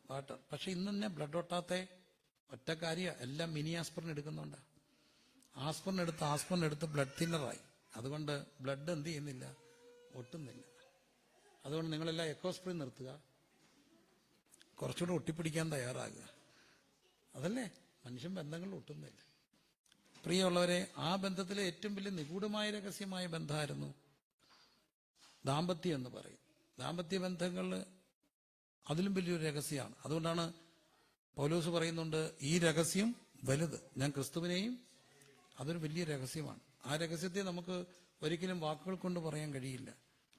water. പക്ഷെ ഇന്ന് തന്നെ ബ്ലഡ് ഒട്ടാത്ത ഒറ്റ കാര്യം, എല്ലാം മിനി ആസ്പിറിൻ എടുക്കുന്നുണ്ട്. ആസ്പിറിൻ എടുത്ത് ബ്ലഡ് തിന്നറായി. അതുകൊണ്ട് ബ്ലഡ് എന്ത് ചെയ്യുന്നില്ല, ഒട്ടുന്നില്ല. അതുകൊണ്ട് നിങ്ങളെല്ലാം എക്കോസ്പ്രിൻ നിർത്തുക, കുറച്ചുകൂടെ ഒട്ടിപ്പിടിക്കാൻ തയ്യാറാകുക. അതല്ലേ മനുഷ്യൻ ബന്ധങ്ങൾ ഒട്ടുന്നില്ല. പ്രിയമുള്ളവരെ, ആ ബന്ധത്തിലെ ഏറ്റവും വലിയ നിഗൂഢമായ രഹസ്യമായ ബന്ധമായിരുന്നു ദാമ്പത്യം എന്ന് പറയും. ദാമ്പത്യ ബന്ധങ്ങൾ അതിലും വലിയൊരു രഹസ്യമാണ്. അതുകൊണ്ടാണ് പൗലോസ് പറയുന്നുണ്ട്, ഈ രഹസ്യം വലുത്, ഞാൻ ക്രിസ്തുവിനെയും. അതൊരു വലിയ രഹസ്യമാണ്. ആ രഹസ്യത്തെ നമുക്ക് ഒരിക്കലും വാക്കുകൾ കൊണ്ട് പറയാൻ കഴിയില്ല.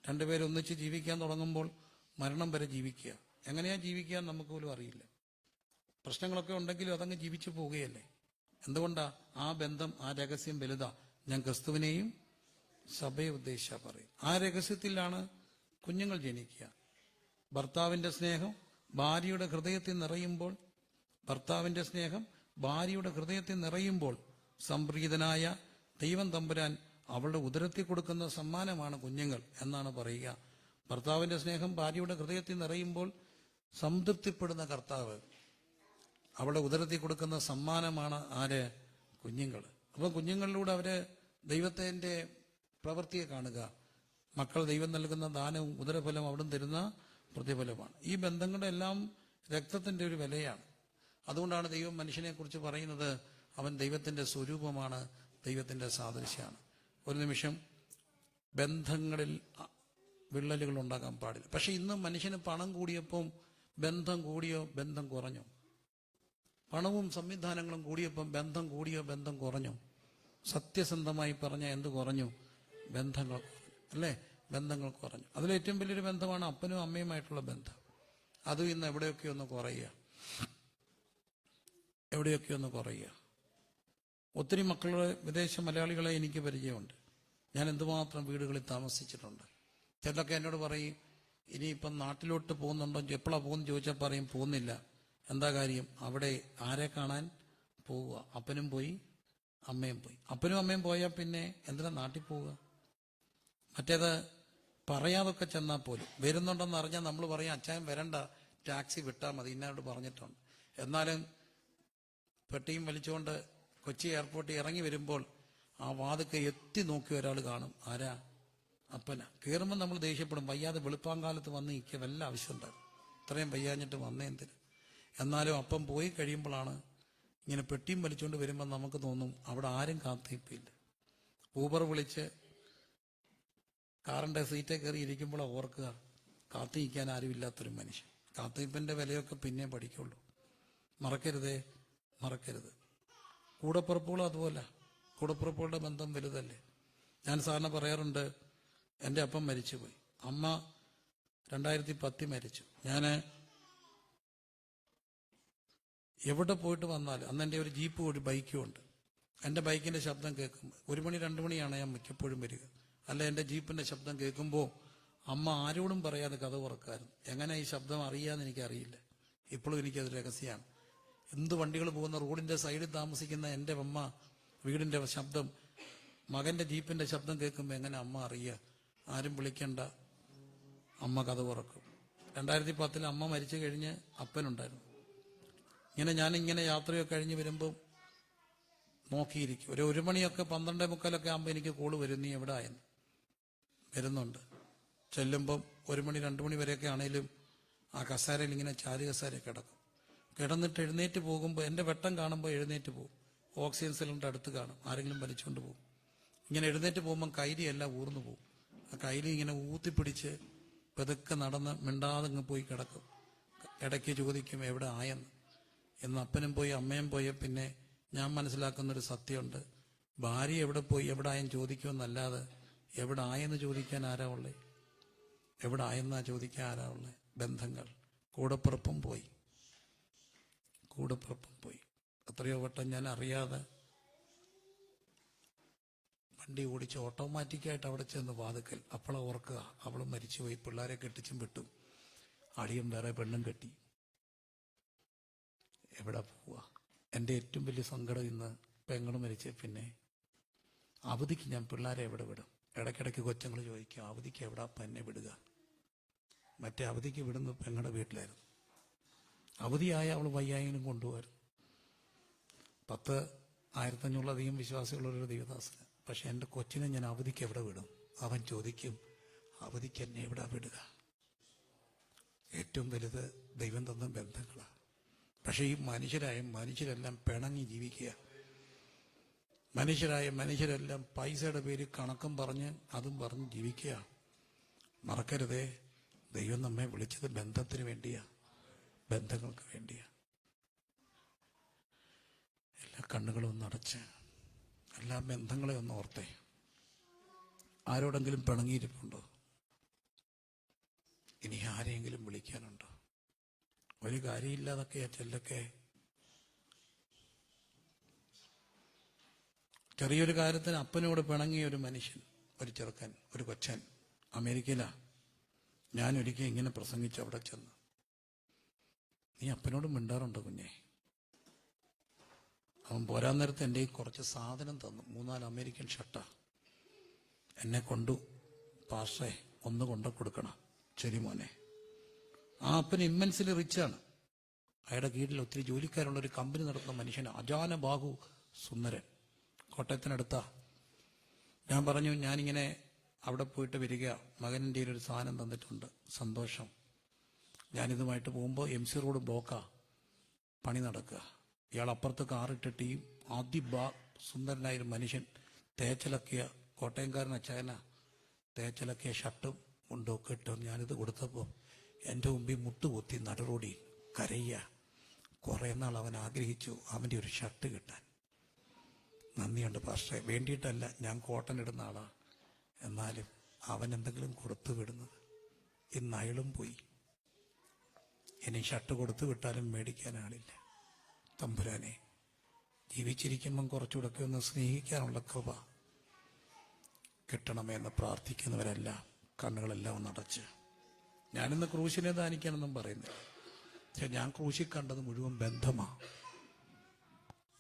രണ്ടുപേരും ഒന്നിച്ച് ജീവിക്കാൻ തുടങ്ങുമ്പോൾ മരണം വരെ ജീവിക്കുക. എങ്ങനെയാ ജീവിക്കുക നമുക്ക് പോലും അറിയില്ല. പ്രശ്നങ്ങളൊക്കെ ഉണ്ടെങ്കിലും അതങ്ങ് ജീവിച്ചു പോവുകയല്ലേ. എന്തുകൊണ്ടാ? ആ ബന്ധം, ആ രഹസ്യം വലുതാ. ഞാൻ ക്രിസ്തുവിനെയും സഭയെ ഉദ്ദേശിച്ചാ പറയും. ആ രഹസ്യത്തിലാണ് കുഞ്ഞുങ്ങൾ ജനിക്കുക. ഭർത്താവിന്റെ സ്നേഹം ഭാര്യയുടെ ഹൃദയത്തിൽ നിറയുമ്പോൾ സംപ്രീതനായ ദൈവം തമ്പുരാൻ അവളുടെ ഉദരത്തിൽ കൊടുക്കുന്ന സമ്മാനമാണ് കുഞ്ഞുങ്ങൾ എന്നാണ് പറയുക. ഭർത്താവിന്റെ സ്നേഹം ഭാര്യയുടെ ഹൃദയത്തിൽ നിറയുമ്പോൾ സംതൃപ്തിപ്പെടുന്ന കർത്താവ് അവളുടെ ഉദരത്തിൽ കൊടുക്കുന്ന സമ്മാനമാണ് ആര്? കുഞ്ഞുങ്ങൾ. അപ്പം കുഞ്ഞുങ്ങളിലൂടെ അവര് ദൈവത്തിന്റെ പ്രവൃത്തിയെ കാണുക. മക്കൾ ദൈവം നൽകുന്ന ദാനവും ഉദരഫലം അവിടുന്ന് തരുന്ന പ്രതിഫലമാണ്. ഈ ബന്ധങ്ങളുടെ എല്ലാം രക്തത്തിന്റെ ഒരു വിലയാണ്. അതുകൊണ്ടാണ് ദൈവം മനുഷ്യനെ കുറിച്ച് പറയുന്നത്, അവൻ ദൈവത്തിന്റെ സ്വരൂപമാണ്, ദൈവത്തിന്റെ സാദൃശ്യമാണ്. ഒരു നിമിഷം ബന്ധങ്ങളിൽ വിള്ളലുകൾ ഉണ്ടാകാൻ പാടില്ല. പക്ഷെ ഇന്ന് മനുഷ്യന് പണം കൂടിയപ്പം ബന്ധം കൂടിയോ ബന്ധം കുറഞ്ഞോ? പണവും സംവിധാനങ്ങളും കൂടിയപ്പം ബന്ധം കൂടിയോ ബന്ധം കുറഞ്ഞോ? സത്യസന്ധമായി പറഞ്ഞാൽ എന്ത് കുറഞ്ഞു? ബന്ധങ്ങൾ, അല്ലേ? ബന്ധങ്ങൾ കുറഞ്ഞു. അതിലേറ്റവും വലിയൊരു ബന്ധമാണ് അപ്പനും അമ്മയുമായിട്ടുള്ള ബന്ധം. അതും ഇന്ന് എവിടെയൊക്കെ ഒന്ന് കുറയുക. ഒത്തിരി മക്കളുടെ വിദേശ മലയാളികളെ എനിക്ക് പരിചയമുണ്ട്. ഞാൻ എന്തുമാത്രം വീടുകളിൽ താമസിച്ചിട്ടുണ്ട്. ചിലരൊക്കെ എന്നോട് പറയും, ഇനിയിപ്പം നാട്ടിലോട്ട് പോകുന്നുണ്ടോ, എപ്പോഴാണ് പോകുന്നു ചോദിച്ചാൽ പറയും പോകുന്നില്ല. എന്താ കാര്യം? അവിടെ ആരെ കാണാൻ പോവുക? അപ്പനും പോയി അമ്മയും പോയി. അപ്പനും അമ്മയും പോയാൽ പിന്നെ എന്തിനാ നാട്ടിൽ പോവുക? മറ്റേത് പറയാതൊക്കെ ചെന്നാൽ പോലും വരുന്നുണ്ടെന്ന് അറിഞ്ഞാൽ നമ്മൾ പറയും, അച്ചായൻ വരണ്ട, ടാക്സി വിട്ടാൽ മതി, ഇന്നോട് പറഞ്ഞിട്ടുണ്ട്. എന്നാലും പെട്ടിയും വലിച്ചുകൊണ്ട് കൊച്ചി എയർപോർട്ടിൽ ഇറങ്ങി വരുമ്പോൾ ആ വാതിക്കെ എത്തി നോക്കി ഒരാൾ കാണും. ആരാ? അപ്പന. കയറുമ്പോൾ നമ്മൾ ദേഷ്യപ്പെടും, വയ്യാതെ വെളുപ്പാങ്കാലത്ത് വന്ന് നിൽക്കുക, വല്ല ആവശ്യമുണ്ടാകും, ഇത്രയും വയ്യാഞ്ഞിട്ട് വന്നേ എന്തിന്? എന്നാലും അപ്പം പോയി കഴിയുമ്പോഴാണ് ഇങ്ങനെ പെട്ടിയും വലിച്ചുകൊണ്ട് വരുമ്പോൾ നമുക്ക് തോന്നും അവിടെ ആരും കാത്തിരിപ്പില്ല. ഊബർ വിളിച്ച് കാറിന്റെ സീറ്റേ കയറി ഇരിക്കുമ്പോഴാണ് ഓർക്കുക കാത്തിരിക്കാൻ ആരുമില്ലാത്തൊരു മനുഷ്യൻ. കാത്തിരിപ്പിന്റെ വിലയൊക്കെ പിന്നെ പഠിക്കുള്ളൂ. മറക്കരുത്. കൂടപ്പിറപ്പുകളും അതുപോലെ. കൂടപ്പിറപ്പുകളുടെ ബന്ധം വലുതല്ലേ. ഞാൻ സാറിന് പറയാറുണ്ട്, എൻ്റെ അപ്പം മരിച്ചുപോയി, അമ്മ 2010 മരിച്ചു. ഞാൻ എവിടെ പോയിട്ട് വന്നാലും, അന്ന് എൻ്റെ ഒരു ജീപ്പും ഒരു ബൈക്കും ഉണ്ട്. എൻ്റെ ബൈക്കിന്റെ ശബ്ദം കേൾക്കുമ്പോൾ 1 മണി 2 മണിയാണ് ഞാൻ മിക്കപ്പോഴും വരിക. അല്ല, എൻ്റെ ജീപ്പിന്റെ ശബ്ദം കേൾക്കുമ്പോൾ അമ്മ ആരോടും പറയാതെ കഥ തുറക്കായിരുന്നു. എങ്ങനെ ഈ ശബ്ദം അറിയാന്ന് എനിക്കറിയില്ല. ഇപ്പോഴും എനിക്കത് രഹസ്യമാണ്. എന്ത് വണ്ടികൾ പോകുന്ന റോഡിന്റെ സൈഡിൽ താമസിക്കുന്ന എൻ്റെ അമ്മ വീടിന്റെ ശബ്ദം, മകന്റെ ജീപ്പിന്റെ ശബ്ദം കേൾക്കുമ്പോൾ എങ്ങനെ അമ്മ അറിയുക? ആരും വിളിക്കണ്ട, അമ്മ കഥ തുറക്കും. 2010 അമ്മ മരിച്ചു കഴിഞ്ഞ് അപ്പനുണ്ടായിരുന്നു. ഞാനിങ്ങനെ യാത്രയൊക്കെ കഴിഞ്ഞ് വരുമ്പോൾ നോക്കിയിരിക്കും. 1 മണിയൊക്കെ 12:45 ആകുമ്പോൾ എനിക്ക് കോള് വരും, നീ എവിടെ ആയെന്ന്. വരുന്നുണ്ട്. ചെല്ലുമ്പം 1 മണി 2 മണി വരെയൊക്കെ ആണെങ്കിലും ആ കസേരയിൽ ഇങ്ങനെ ചാരി കസേര കിടക്കും. കിടന്നിട്ട് എഴുന്നേറ്റ് പോകുമ്പോൾ, എൻ്റെ വെട്ടം കാണുമ്പോൾ എഴുന്നേറ്റ് പോകും. ഓക്സിജൻ സിലിണ്ടർ അടുത്ത് കാണും, ആരെങ്കിലും വലിച്ചുകൊണ്ട് പോകും. ഇങ്ങനെ എഴുന്നേറ്റ് പോകുമ്പം കൈലി എല്ലാം ഊർന്നു പോകും. ആ കൈലി ഇങ്ങനെ ഊത്തിപ്പിടിച്ച് പതുക്കെ നടന്ന് മിണ്ടാതെ അങ്ങ് പോയി കിടക്കും. ഇടയ്ക്ക് ചോദിക്കും എവിടെ ആയെന്ന്. എന്ന് അപ്പനും പോയി അമ്മയും പോയ പിന്നെ ഞാൻ മനസ്സിലാക്കുന്നൊരു സത്യമുണ്ട്, ഭാര്യ എവിടെ പോയി എവിടെ ആയെന്ന് ചോദിക്കുമെന്നല്ലാതെ എവിടെ ആയെന്ന് ചോദിക്കാൻ ആരാ ഉള്ളേ? എവിടെ ആയെന്നാ ചോദിക്കാൻ ആരാ ഉള്ളേ? ബന്ധങ്ങൾ. കൂടപ്പിറപ്പും പോയി. എത്രയോ വട്ടം ഞാൻ അറിയാതെ വണ്ടി ഓടിച്ച് ഓട്ടോമാറ്റിക്കായിട്ട് അവിടെ ചെന്ന് വാതുക്കൽ, അപ്പോഴാ ഓർക്കുക അവളും മരിച്ചുപോയി, പിള്ളേരെ കെട്ടിച്ചും വിട്ടു, അടിയും വേറെ പെണ്ണും കെട്ടി, എവിടെ പോവുക? എൻ്റെ ഏറ്റവും വലിയ സങ്കടം ഇന്ന് പെങ്ങൾ മരിച്ച പിന്നെ അവധിക്ക് ഞാൻ പിള്ളേരെ എവിടെ വിടും? ഇടയ്ക്കിടയ്ക്ക് കൊച്ചുങ്ങൾ ചോദിക്കും, അവധിക്ക് എവിടാ എന്നെ വിടുക? മറ്റേ അവധിക്ക് വിടുന്നത് പെങ്ങളുടെ വീട്ടിലായിരുന്നു. അവധിയായ അവൾ വയ്യായെങ്കിലും കൊണ്ടുപോകായിരുന്നു. 10,500 വിശ്വാസികളുള്ളൊരു ദൈവദാസന്. പക്ഷെ എൻ്റെ കൊച്ചിനെ ഞാൻ അവധിക്ക് എവിടെ വിടും? അവൻ ചോദിക്കും, അവധിക്ക് എന്നെ എവിടെ വിടുക? ഏറ്റവും വലുത് ദൈവം തന്ന ബന്ധങ്ങളാണ്. പക്ഷെ ഈ മനുഷ്യരെല്ലാം പിണങ്ങി ജീവിക്കുക. മനുഷ്യരെല്ലാം പൈസയുടെ പേര് കണക്കും പറഞ്ഞ് അതും പറഞ്ഞ് ജീവിക്കുക. മറക്കരുതേ, ദൈവം നമ്മെ വിളിച്ചത് ബന്ധത്തിന് വേണ്ടിയാ, ബന്ധങ്ങൾക്ക് വേണ്ടിയാ. എല്ലാ കണ്ണുകളും ഒന്ന് അടച്ച് എല്ലാ ബന്ധങ്ങളെ ഒന്ന് ഓർത്തേ. ആരോടെങ്കിലും പിണങ്ങിയിരിപ്പുണ്ടോ? ഇനി ആരെയെങ്കിലും വിളിക്കാനുണ്ടോ? ഒരു കാര്യമില്ലാതൊക്കെയാ ചെല്ലൊക്കെ. ചെറിയൊരു കാര്യത്തിന് അപ്പനോട് പിണങ്ങിയ ഒരു മനുഷ്യൻ, ഒരു ചെറുക്കൻ, ഒരു കൊച്ചൻ അമേരിക്കയിലാ. ഞാനൊരിക്കൽ ഇങ്ങനെ പ്രസംഗിച്ച് അവിടെ ചെന്ന്, നീ അപ്പനോട് മിണ്ടാറുണ്ടോ കുഞ്ഞെ? അവൻ പോരാൻ നേരത്ത് എൻ്റെ ഈ കുറച്ച് സാധനം തന്നു. 3-4 അമേരിക്കൻ ഷർട്ടാ. എന്നെ കൊണ്ടു, പാഷേ ഒന്ന് കൊണ്ടു കൊടുക്കണം. ശരി മോനെ. ആ അപ്പൻ ഇമ്മൻസിലി റിച്ചാണ്. അയാളുടെ കീഴിൽ ഒത്തിരി ജോലിക്കാരുള്ളൊരു കമ്പനി നടത്തുന്ന മനുഷ്യൻ, അജാന ബാഹു സുന്ദരൻ, കോട്ടയത്തിനടുത്താ. ഞാൻ പറഞ്ഞു, ഞാനിങ്ങനെ അവിടെ പോയിട്ട് വരിക, മകൻ്റെ ഒരു സാധനം തന്നിട്ടുണ്ട്, സന്തോഷം. ഞാനിതുമായിട്ട് പോകുമ്പോൾ MC റോഡ് ബ്ലോക്കാ, പണി നടക്കുക. ഇയാൾ അപ്പുറത്ത് കാറിട്ടിട്ട് ഈ സുന്ദരനായൊരു മനുഷ്യൻ തേച്ചലക്കിയ, കോട്ടയംകാരൻ അച്ചായന, തേച്ചലക്കിയ ഷർട്ടും മുണ്ടൊക്കെ ഇട്ട് ഞാനിത് കൊടുത്തപ്പോൾ എൻ്റെ മുമ്പിൽ മുട്ടുകുത്തി നടുറോഡിൽ കരയ്യ. കുറേ നാൾ അവൻ ആഗ്രഹിച്ചു അവൻ്റെ ഒരു ഷർട്ട് കിട്ടാൻ. നന്ദിയുണ്ട് പാസ്റ്ററെ, വേണ്ടിയിട്ടല്ല, ഞാൻ കോട്ടൺ ഇടുന്ന ആളാ. എന്നാലും അവൻ എന്തെങ്കിലും കൊടുത്തു വിടുന്നത്. ഇന്ന് അയളും പോയി, ഇനി ഷർട്ട് കൊടുത്തു വിട്ടാലും മേടിക്കാൻ ആളില്ല. തമ്പുരാനെ, ജീവിച്ചിരിക്കുമ്പം കുറച്ചുകൂടെ ഒന്ന് സ്നേഹിക്കാനുള്ള കൃപ കിട്ടണമെന്ന് പ്രാർത്ഥിക്കുന്നവരെല്ലാം കണ്ണുകളെല്ലാം ഒന്ന് അടച്ച്. ഞാനിന്ന് ക്രൂശിനെ ദാനിക്കാനൊന്നും പറയുന്നില്ല. പക്ഷെ ഞാൻ ക്രൂശിൽ കണ്ടത് മുഴുവൻ ബന്ധമാ.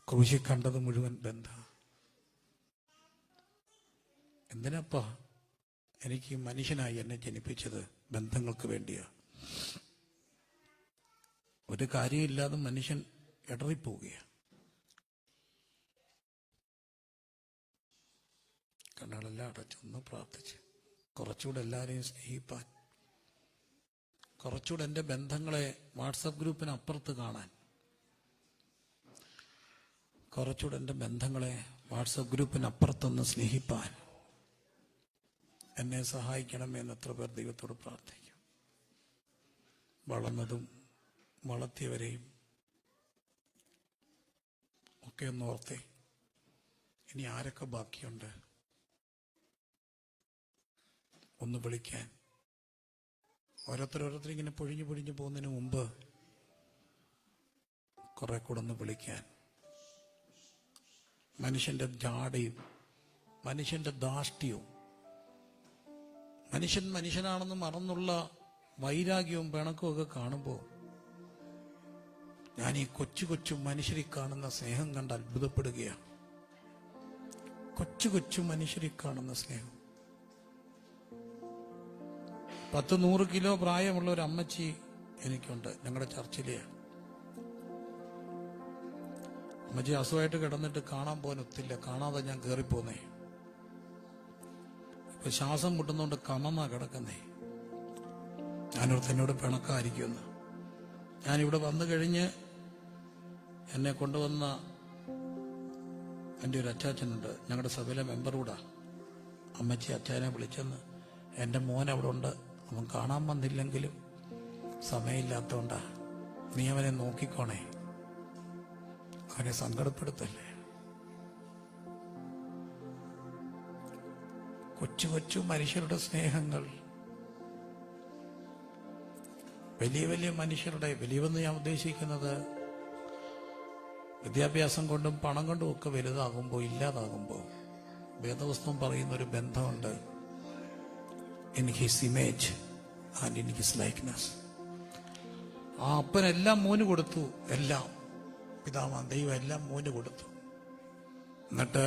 ക്രൂശിൽ കണ്ടത് മുഴുവൻ ബന്ധ. എന്തിനപ്പാ എനിക്ക് മനുഷ്യനായി എന്നെ ജനിപ്പിച്ചത്? ബന്ധങ്ങൾക്ക് വേണ്ടിയാ. ഒരു കാര്യമില്ലാതെ മനുഷ്യൻ ഇടറിപ്പോവുകയാണ്. കണ്ണുകളെല്ലാം അടച്ചൊന്ന് പ്രാർത്ഥിച്ച് കുറച്ചുകൂടെ എല്ലാവരെയും സ്നേഹിപ്പാൻ, കുറച്ചുകൂടെ എൻ്റെ ബന്ധങ്ങളെ വാട്സപ്പ് ഗ്രൂപ്പിനപ്പുറത്ത് കാണാൻ, കുറച്ചുകൂടെ എൻ്റെ ബന്ധങ്ങളെ വാട്സപ്പ് ഗ്രൂപ്പിനപ്പുറത്തൊന്ന് സ്നേഹിപ്പാൻ എന്നെ സഹായിക്കണമെന്ന് എത്ര പേർ ദൈവത്തോട് പ്രാർത്ഥിക്കും. വളർന്നതും വളർത്തിയവരെയും ഒക്കെ ഒന്ന് ഓർത്തേ. ഇനി ആരൊക്കെ ബാക്കിയുണ്ട് ഒന്ന് വിളിക്കാൻ? ഓരോരുത്തർ ഇങ്ങനെ പൊഴിഞ്ഞു പോകുന്നതിന് മുമ്പ് കുറെ കൂടെ ഒന്ന് വിളിക്കാൻ. മനുഷ്യന്റെ ജാടയും മനുഷ്യന്റെ ധാഷ്ട്യവും മനുഷ്യനാണെന്ന് മറന്നുള്ള വൈരാഗ്യവും പിണക്കവും ഒക്കെ കാണുമ്പോൾ ഞാൻ ഈ കൊച്ചു മനുഷ്യരിൽ കാണുന്ന സ്നേഹം കണ്ട് അത്ഭുതപ്പെടുകയാണ്. കൊച്ചു മനുഷ്യരിൽ കാണുന്ന സ്നേഹം. 100 കിലോ പ്രായമുള്ള ഒരു അമ്മച്ചി എനിക്കുണ്ട്, ഞങ്ങളുടെ ചർച്ചിലെ. അമ്മച്ചി അസുഖമായിട്ട് കിടന്നിട്ട് കാണാൻ പോകാൻ ഒത്തില്ല. കാണാതെ ഞാൻ കയറിപ്പോന്നേ. ഇപ്പൊ ശ്വാസം മുട്ടുന്നോണ്ട് കമന്നാ കിടക്കുന്നേ. ഞാനോർത്ത് എന്നോട് പിണക്കായിരിക്കുമെന്ന്. ഞാനിവിടെ വന്നു കഴിഞ്ഞ് എന്നെ കൊണ്ടുവന്ന എൻ്റെ ഒരു അച്ചാച്ചനുണ്ട്, ഞങ്ങളുടെ സഭയിലെ മെമ്പർ കൂടാ. അമ്മച്ചി അച്ചായനെ വിളിച്ചെന്ന്, എൻ്റെ മോൻ അവിടെ ഉണ്ട്, അവൻ കാണാൻ വന്നില്ലെങ്കിലും സമയമില്ലാത്തോണ്ടാ, നീ അവനെ നോക്കിക്കോണേ, അവനെ സങ്കടപ്പെടുത്തല്ലേ. കൊച്ചു മനുഷ്യരുടെ സ്നേഹങ്ങൾ, വലിയ മനുഷ്യരുടെ, വലിയവെന്ന് ഞാൻ ഉദ്ദേശിക്കുന്നത് വിദ്യാഭ്യാസം കൊണ്ടും പണം കൊണ്ടും ഒക്കെ വലുതാകുമ്പോൾ, ഇല്ലാതാകുമ്പോൾ, വേദപുസ്തകം പറയുന്നൊരു ബന്ധമുണ്ട്. In his image and in his likeness. ആ അപ്പനെല്ലാം മോന് കൊടുത്തു, എല്ലാം പിതാവാൻ ദൈവം എല്ലാം മോന് കൊടുത്തു. എന്നിട്ട്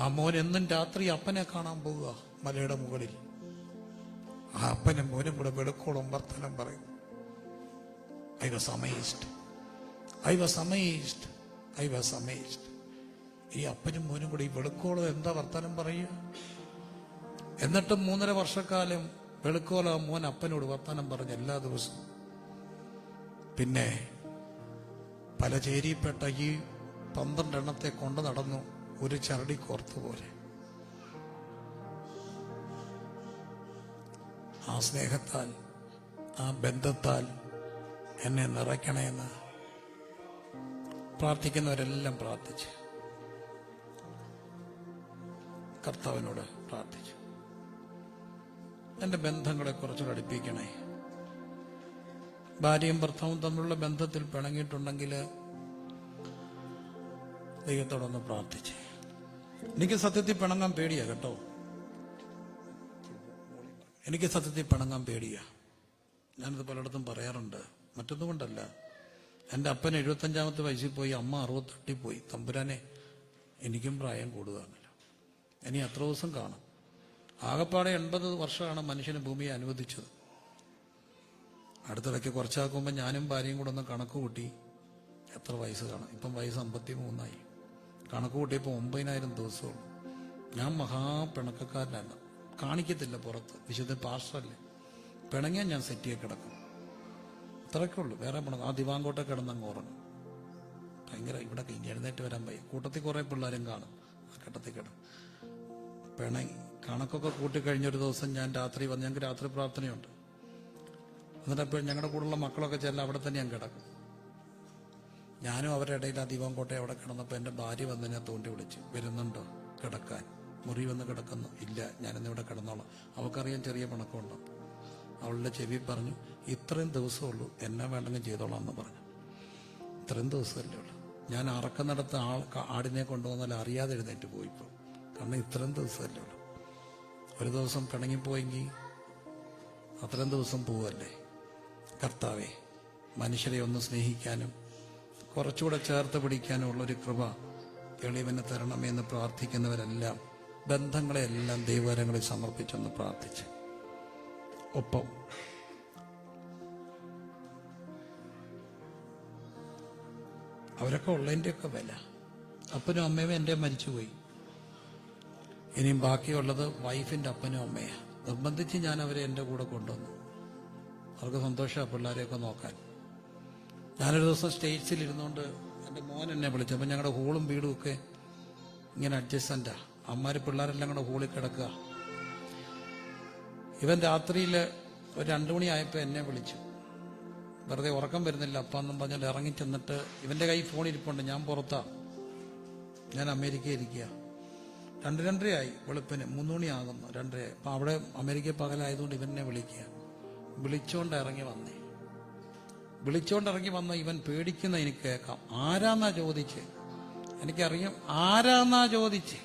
ആ മോൻ എന്നും രാത്രി അപ്പനെ കാണാൻ പോവുക മലയുടെ മുകളിൽ. ആ അപ്പനും മോനും കൂടെ വെളുക്കോളം വർത്തനം പറയും. I was amazed. I was amazed. I was amazed. ഈ അപ്പനും മോനും കൂടെ ഈ വെളുക്കോളം എന്താ വർത്തനം പറയുക? എന്നിട്ടും 3.5 വർഷക്കാലം വെളുക്കോളം മോൻ അപ്പനോട് വർത്തനം പറഞ്ഞ് എല്ലാ ദിവസവും. പിന്നെ പലചേരിപ്പെട്ട ഈ 12 എണ്ണത്തെ കൊണ്ട് നടന്നു ഒരു ചരടി കോർത്ത് പോലെ. ആ സ്നേഹത്താൽ, ആ ബന്ധത്താൽ എന്നെ നിറയ്ക്കണമെന്ന് പ്രാർത്ഥിക്കുന്നവരെല്ലാം പ്രാർത്ഥിച്ചു, കർത്താവിനോട് പ്രാർത്ഥിച്ചു. എൻ്റെ ബന്ധങ്ങളെ കുറച്ചുകൂടെ അടുപ്പിക്കണേ. ഭാര്യയും ഭർത്താവും തമ്മിലുള്ള ബന്ധത്തിൽ പിണങ്ങിയിട്ടുണ്ടെങ്കിൽ ദൈവത്തോടൊന്ന് പ്രാർത്ഥിച്ചേ. എനിക്ക് സത്യത്തിൽ പിണങ്ങാൻ പേടിയാ കേട്ടോ. എനിക്ക് സത്യത്തിൽ പിണങ്ങാൻ പേടിയാ. ഞാനത് പലയിടത്തും പറയാറുണ്ട്. മറ്റൊന്നുകൊണ്ടല്ല, എൻ്റെ അപ്പൻ 75-ാമത്തെ വയസ്സിൽ പോയി, അമ്മ 68 പോയി. തമ്പുരാനെ, എനിക്കും പ്രായം കൂടുതലാണല്ലോ, ഇനി എത്ര ദിവസം കാണും? ആകപ്പാടെ 80 വർഷമാണ് മനുഷ്യന് ഭൂമിയെ അനുവദിച്ചത്. അടുത്തിടയ്ക്ക് കുറച്ചാക്കുമ്പോൾ ഞാനും ഭാര്യയും കൂടെ ഒന്ന് കണക്ക് കൂട്ടി എത്ര വയസ്സ് കാണും. ഇപ്പം വയസ്സ് 53ആയി. കണക്ക് കൂട്ടിയപ്പോൾ 9000 ദിവസമുള്ളൂ. ഞാൻ മഹാപിണക്കക്കാരനാണ്, കാണിക്കത്തില്ല പുറത്ത്. വിശുദ്ധ പാസ്റ്ററല്ലേ, പിണങ്ങിയാൽ ഞാൻ സെറ്റിയെ കിടക്കും, അത്രയൊക്കെ ഉള്ളൂ. വേറെ പിണങ്ങും. ആ ദിവാങ്കോട്ടെ കിടന്നങ്ങ് ഉറങ്ങും. ഭയങ്കര ഇവിടെ ഇനി എഴുന്നേറ്റ് വരാൻ വയ്യ. കൂട്ടത്തിൽ കുറേ പിള്ളേരും കാണും, ആ ഘട്ടത്തിൽ കിടക്കും. പിണങ്ങി കണക്കൊക്കെ കൂട്ടിക്കഴിഞ്ഞൊരു ദിവസം ഞാൻ രാത്രി വന്ന്, ഞങ്ങൾക്ക് രാത്രി പ്രാർത്ഥനയുണ്ട്. എന്നിട്ട് ഞങ്ങളുടെ കൂടെയുള്ള മക്കളൊക്കെ ചെല്ലാം, അവിടെ തന്നെ ഞാൻ കിടക്കും. ഞാനും അവരുടെ ഇടയിൽ ആ ദിവാങ്കോട്ടെ അവിടെ കിടന്നപ്പോൾ എൻ്റെ ഭാര്യ വന്ന് എന്നെ തോണ്ടി വിളിച്ചു, വരുന്നുണ്ടോ കിടക്കാൻ? മുറി വന്ന് കിടക്കുന്നു. ഇല്ല, ഞാനിന്നിവിടെ കിടന്നോളാം. അവൾക്കറിയാൻ ചെറിയ പിണക്കമുണ്ടോ. അവളുടെ ചെവി പറഞ്ഞു, ഇത്രയും ദിവസമുള്ളൂ, എന്നെ വേണ്ടെങ്കിൽ ചെയ്തോളാം എന്ന് പറഞ്ഞു. ഇത്രയും ദിവസമല്ലേ ഉള്ളൂ. ഞാൻ അറക്കുന്നിടത്ത് ആടിനെ കൊണ്ടുവന്നാൽ അറിയാതെ എഴുന്നേറ്റ് പോയിപ്പോൾ. കാരണം ഇത്രയും ദിവസമല്ലേ ഉള്ളൂ. ഒരു ദിവസം പിണങ്ങിപ്പോയെങ്കിൽ അത്രയും ദിവസം പോവല്ലേ. കർത്താവേ, മനുഷ്യരെ ഒന്ന് സ്നേഹിക്കാനും കുറച്ചുകൂടെ ചേർത്ത് പിടിക്കാനും ഉള്ളൊരു കൃപ എളിവന് തരണമേ എന്ന് പ്രാർത്ഥിക്കുന്നവരെല്ലാം ബന്ധങ്ങളെല്ലാം ദൈവകരങ്ങളിൽ സമർപ്പിച്ചൊന്ന് പ്രാർത്ഥിച്ച്, ഒപ്പം അവരൊക്കെ ഉള്ളതിൻ്റെയൊക്കെ വില. അപ്പനും അമ്മയും എൻ്റെ മരിച്ചുപോയി. ഇനിയും ബാക്കിയുള്ളത് വൈഫിൻ്റെ അപ്പനും അമ്മയാണ്. നിർബന്ധിച്ച് ഞാൻ അവരെ എൻ്റെ കൂടെ കൊണ്ടുവന്നു. അവർക്ക് സന്തോഷമാണ് പിള്ളേരെയൊക്കെ നോക്കാൻ. ഞാനൊരു ദിവസം സ്റ്റേറ്റ്സിൽ ഇരുന്നുകൊണ്ട് എൻ്റെ മോൻ എന്നെ വിളിച്ചു. അപ്പം ഞങ്ങളുടെ ഹോളും വീടും ഒക്കെ ഇങ്ങനെ അഡ്ജസ്റ്റൻ്റാ. അമ്മമാർ പിള്ളേരെല്ലാം കൂടെ ഹോളിൽ കിടക്കുക. ഇവൻ രാത്രിയിൽ ഒരു 2 മണിയായപ്പോൾ എന്നെ വിളിച്ചു. വെറുതെ ഉറക്കം വരുന്നില്ല അപ്പാന്നും പറഞ്ഞിട്ട് ഇറങ്ങി ചെന്നിട്ട് ഇവൻ്റെ കൈ ഫോൺ ഇരിപ്പുണ്ട്. ഞാൻ പുറത്താ, ഞാൻ അമേരിക്കയിൽ ഇരിക്കുക. 2:30 വെളുപ്പിന്, 3 മണിയാകുന്നു, 2:30. അപ്പം അവിടെ അമേരിക്ക പകലായതുകൊണ്ട് ഇവനെ വിളിക്കുക. വിളിച്ചോണ്ട് ഇറങ്ങി വന്ന ഇവൻ പേടിക്കുന്ന എനിക്ക് കേൾക്കാം. ആരാന്നാ ചോദിച്ച്, എനിക്കറിയാം ആരാന്നാ ചോദിച്ച്,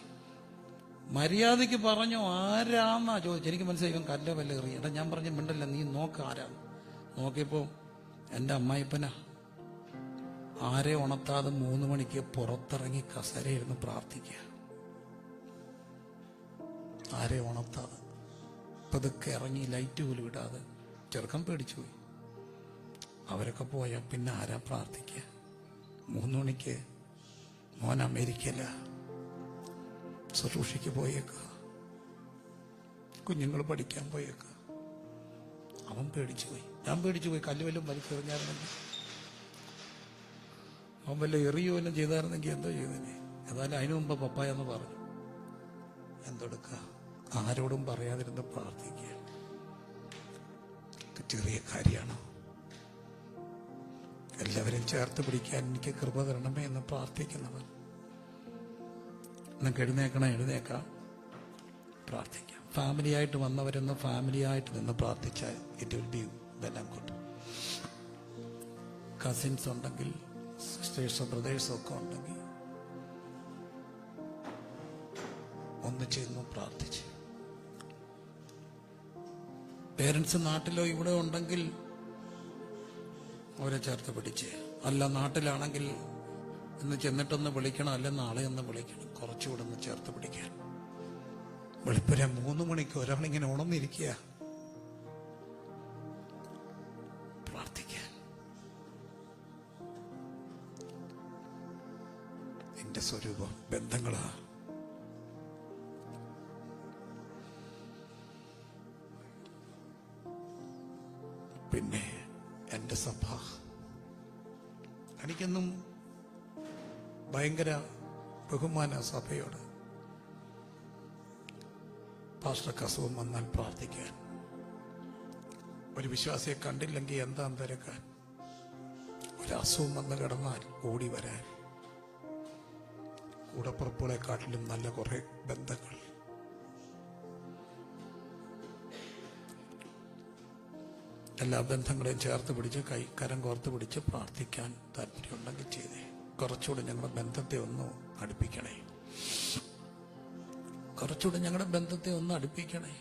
മര്യാദയ്ക്ക് പറഞ്ഞു ആരാന്നാ ചോദിച്ചു. എനിക്ക് മനസ്സിലായി ഇവൻ കല്ല വല്ല എറിയ. എടാ ഞാൻ പറഞ്ഞു മിണ്ടല്ല, നീ നോക്ക് ആരാന്ന്. നോക്കിയപ്പോൾ എൻ്റെ അമ്മായിപ്പനാ. ആരെ ഉണർത്താതെ 3 മണിക്ക് പുറത്തിറങ്ങി കസരയിരുന്ന് പ്രാർത്ഥിക്കുക. ആരെ ഉണർത്താതെ പതുക്കെ ഇറങ്ങി, ലൈറ്റ് പോലും ഇടാതെ. ചെറുക്കം പേടിച്ചു പോയി. അവരൊക്കെ പോയാൽ പിന്നെ ആരാ പ്രാർത്ഥിക്കുക? 3 മണിക്ക് മോൻ അമേരിക്കയില ശുശ്രൂഷയ്ക്ക് പോയേക്കുക, കുഞ്ഞുങ്ങൾ പഠിക്കാൻ പോയേക്കുക. അവൻ പേടിച്ചു പോയി, ഞാൻ പേടിച്ചു പോയി. കല്ല് വല്ലതും വലിച്ചെറിഞ്ഞായിരുന്നെങ്കിൽ, അവൻ വല്ല എറിയോ വല്ലതും ചെയ്തായിരുന്നെങ്കിൽ എന്തോ ചെയ്തേനെ. ഏതായാലും അതിനു മുമ്പ് പപ്പായെന്ന് പറഞ്ഞു. എന്തെടുക്കുക? ആരോടും പറയാതിരുന്ന് പ്രാർത്ഥിക്കുക. ചെറിയ കാര്യമാണോ? എല്ലാവരും ചേർത്ത് പിടിക്കാൻ എനിക്ക് കൃപ തരണമേ എന്ന് പ്രാർത്ഥിക്കുന്നവൻ. നിങ്ങൾക്ക് എഴുന്നേക്കാം, പ്രാർത്ഥിക്കാം. ഫാമിലിയായിട്ട് വന്നവരൊന്ന് ഫാമിലിയായിട്ട് നിന്ന് പ്രാർത്ഥിച്ചാൽ it will be well and good. Cousins ഉണ്ടെങ്കിൽ, സിസ്റ്റേഴ്സോ ബ്രദേഴ്സോ ഒക്കെ ഉണ്ടെങ്കിൽ ഒന്ന് ചെയ്യുന്നു പ്രാർത്ഥിച്ച്. പേരൻസ് നാട്ടിലോ ഇവിടെ ഉണ്ടെങ്കിൽ അവരെ ചേർത്ത് പിടിച്ച്. അല്ല നാട്ടിലാണെങ്കിൽ എന്ന് ചെന്നിട്ടൊന്ന് വിളിക്കണം, അല്ലെ നാളെ ഒന്ന് വിളിക്കണം, കുറച്ചുകൂടെ ഒന്ന് ചേർത്ത് പിടിക്കാൻ. വെളുപ്പിനെ 3 മണിക്ക് ഒരാളിങ്ങനെ ഉണർന്നിരിക്കുക, പ്രാർത്ഥിക്കാൻ. എന്റെ സ്വരൂപം ബന്ധങ്ങളാ. പിന്നെ എന്റെ സഭ, എനിക്കെന്നും ഭയങ്കര ബഹുമാന സഭയോട്. പാസ്റ്റർക്ക് അസുഖം വന്നാൽ പ്രാർത്ഥിക്കാൻ, ഒരു വിശ്വാസിയെ കണ്ടില്ലെങ്കിൽ എന്താ തിരക്കാൻ, ഒരു അസുഖം വന്ന് കിടന്നാൽ ഓടി വരാൻ, കൂടപ്പുറപ്പുകളെക്കാട്ടിലും നല്ല കുറെ ബന്ധങ്ങൾ. എല്ലാ ബന്ധങ്ങളെയും ചേർത്ത് പിടിച്ച് കരം കോർത്ത് പിടിച്ച് പ്രാർത്ഥിക്കാൻ താല്പര്യമുണ്ടെങ്കിൽ ചെയ്തേ. കുറച്ചുകൂടെ ഞങ്ങളുടെ ബന്ധത്തെ ഒന്ന് അടുപ്പിക്കണേ, കുറച്ചുകൂടെ ഞങ്ങളുടെ ബന്ധത്തെ ഒന്ന് അടുപ്പിക്കണേ.